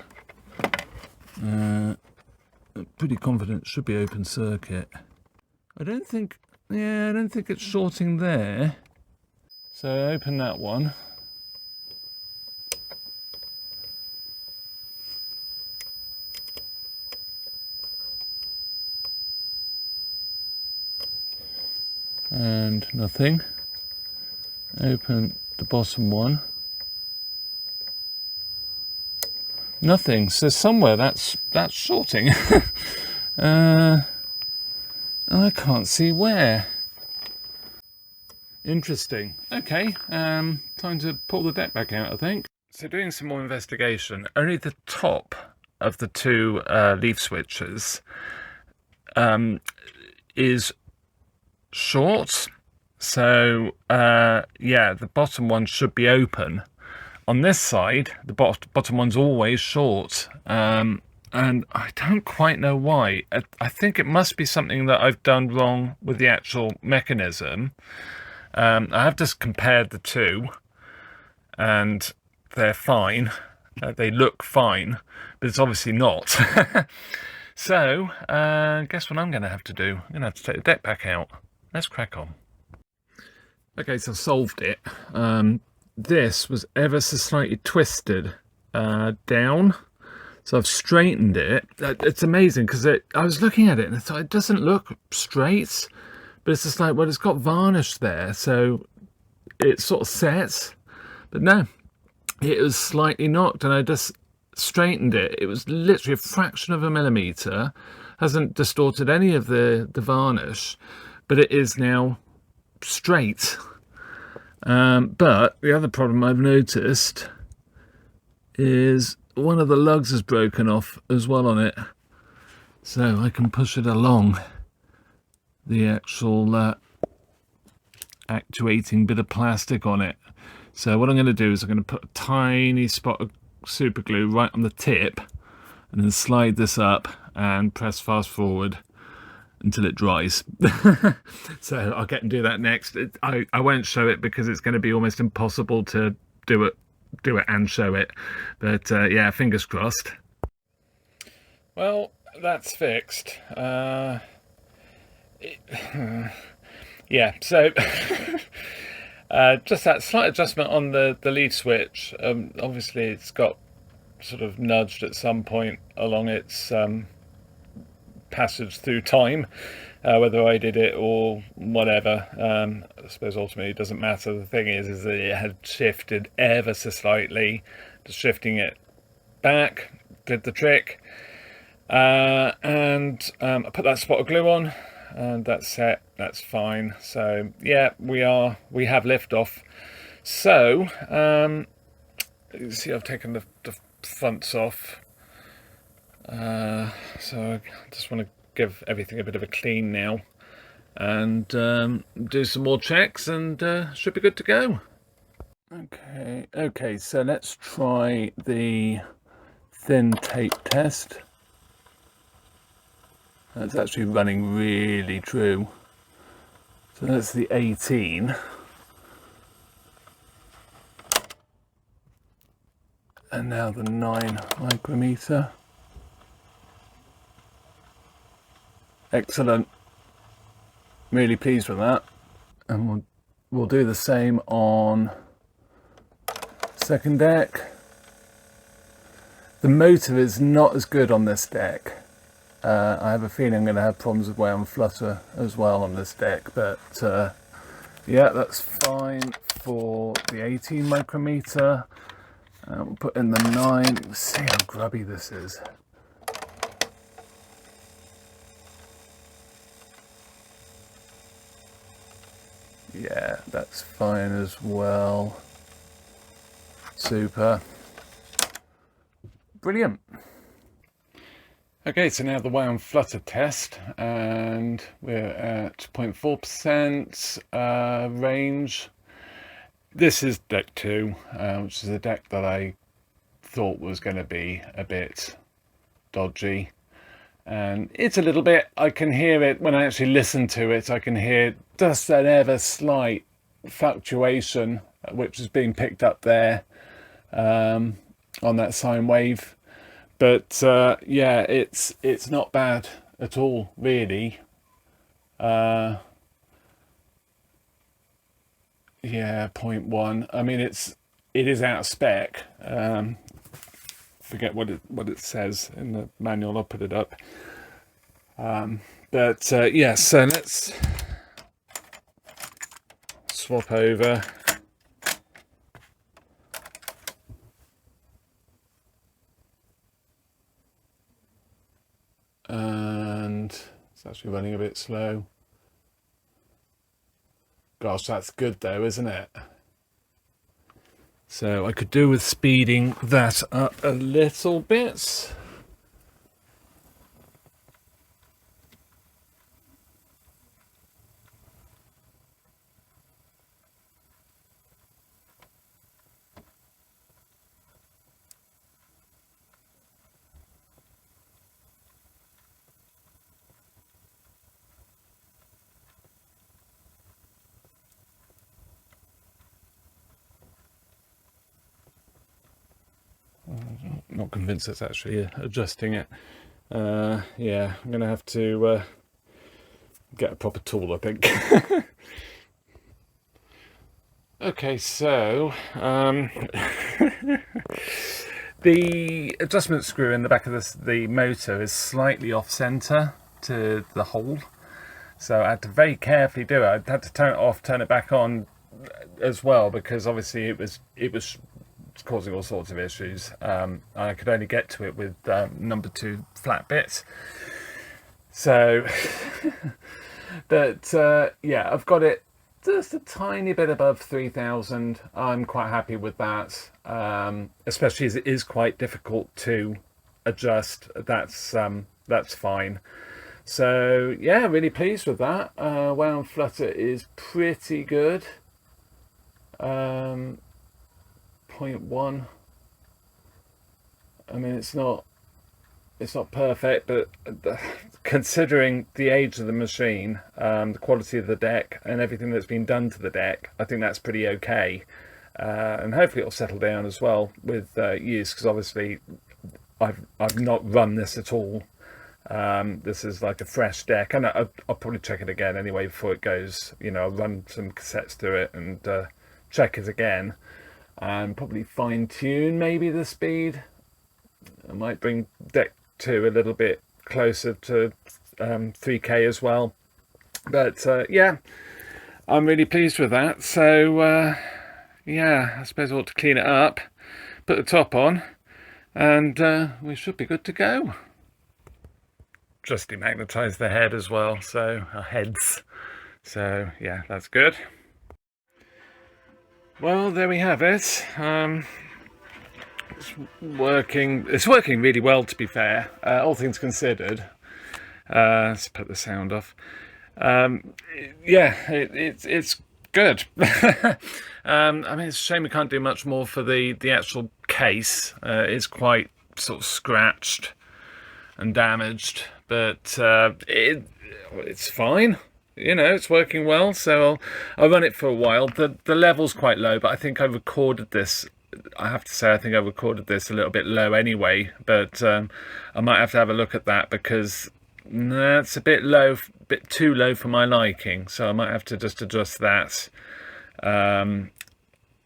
I'm pretty confident it should be open circuit. I don't think it's shorting there. So open that one. And nothing. Open the bottom one. Nothing. So somewhere that's shorting. I can't see where. Interesting. Okay, time to pull the deck back out, I think. So doing some more investigation, only the top of the two leaf switches is short. So yeah, the bottom one should be open. On this side, the bottom one's always short, and I don't quite know why. I think it must be something that I've done wrong with the actual mechanism. I have just compared the two, and they're fine. They look fine, but it's obviously not. So, guess what I'm going to have to do? I'm going to have to take the deck back out. Let's crack on. Okay, so I've solved it. This was ever so slightly twisted down, so I've straightened it. It's amazing because I was looking at it and I thought it doesn't look straight, but it's just like, well, it's got varnish there, so it sort of sets. But no, it was slightly knocked, and I just straightened it. It was literally a fraction of a millimetre, hasn't distorted any of the varnish, but it is now straight. But the other problem I've noticed is one of the lugs is broken off as well on it, so I can push it along the actual actuating bit of plastic on it. So what I'm going to do is I'm going to put a tiny spot of super glue right on the tip and then slide this up and press fast forward until it dries. So I'll get and do that next. I won't show it because it's going to be almost impossible to do it and show it, but yeah, fingers crossed. Well, that's fixed. Yeah, so just that slight adjustment on the lead switch. Obviously it's got sort of nudged at some point along its passage through time, whether I did it or whatever. I suppose ultimately it doesn't matter. The thing is that it had shifted ever so slightly. Just shifting it back did the trick, and I put that spot of glue on, and that's set. That's fine. So yeah, we have liftoff. So you see, I've taken the fronts off. So I just want to give everything a bit of a clean now, and do some more checks, and should be good to go. Okay, so let's try the thin tape test. That's actually running really true. So that's the 18. And now the 9 micrometer. Excellent. Really pleased with that. And we'll do the same on second deck. The motor is not as good on this deck. I have a feeling I'm going to have problems with wound flutter as well on this deck, but yeah, that's fine for the 18 micrometer. We'll put in the 9. See how grubby this is. Yeah, that's fine as well. Super. Brilliant. Okay, so now the wound flutter test, and we're at 0.4% range. This is deck 2, which is a deck that I thought was going to be a bit dodgy. And it's a little bit, I can hear it when I actually listen to it, I can hear just an ever slight fluctuation, which is being picked up there on that sine wave. But yeah, it's not bad at all, really. Yeah, 0.1. I mean, it is out of spec. Forget what it says in the manual. I'll put it up. But yeah, so let's swap over. And it's actually running a bit slow. Gosh, that's good though, isn't it? So I could do with speeding that up a little bit. Not convinced it's actually adjusting it. Yeah, I'm gonna have to get a proper tool, I think. Okay, so the adjustment screw in the back of the motor is slightly off center to the hole, so I had to very carefully do it. I had to turn it off, turn it back on as well, because obviously it was causing all sorts of issues. I could only get to it with number 2 flat bits. So, but yeah, I've got it just a tiny bit above 3,000. I'm quite happy with that, especially as it is quite difficult to adjust. That's fine. So yeah, really pleased with that. Wound flutter is pretty good. 0.1. I mean, it's not perfect, but considering the age of the machine, the quality of the deck and everything that's been done to the deck, I think that's pretty okay. And hopefully it'll settle down as well with use, because obviously I've not run this at all. This is like a fresh deck, and I'll probably check it again anyway before it goes. You know, I'll run some cassettes through it and check it again, and probably fine tune maybe the speed. I might bring deck 2 a little bit closer to 3K as well. But yeah, I'm really pleased with that. So yeah, I suppose I ought to clean it up, put the top on, and we should be good to go. Just demagnetise the head as well, so our heads. So yeah, that's good. Well, there we have it. It's working really well, to be fair, all things considered. Let's put the sound off. Yeah, it's good. I mean, it's a shame we can't do much more for the actual case. It's quite sort of scratched and damaged, but it's fine. You know, it's working well, so I'll run it for a while. The level's quite low, but I think I recorded this. I have to say, I think I recorded this a little bit low anyway, but I might have to have a look at that, because it's a bit low, a bit too low for my liking, so I might have to just adjust that.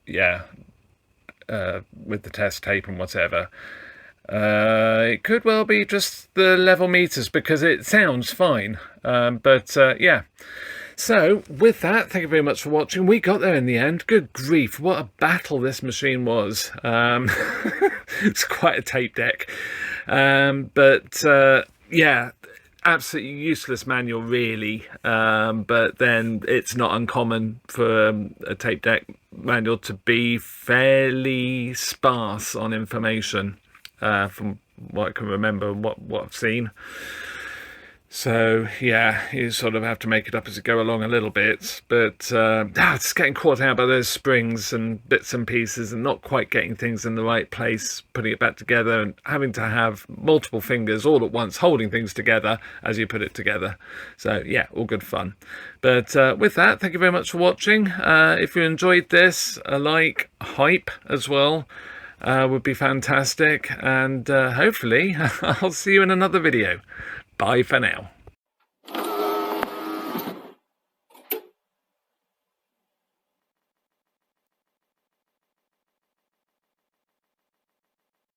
Yeah, with the test tape and whatever. It could well be just the level meters, because it sounds fine, but yeah. So with that, thank you very much for watching. We got there in the end. Good grief, what a battle this machine was. It's quite a tape deck, but yeah, absolutely useless manual really, but then it's not uncommon for a tape deck manual to be fairly sparse on information, from what I can remember and what I've seen. So yeah, you sort of have to make it up as you go along a little bit, but it's getting caught out by those springs and bits and pieces, and not quite getting things in the right place, putting it back together, and having to have multiple fingers all at once holding things together as you put it together. So yeah, all good fun. But with that, thank you very much for watching. If you enjoyed this, a like, hype as well would be fantastic, and hopefully I'll see you in another video. Bye for now.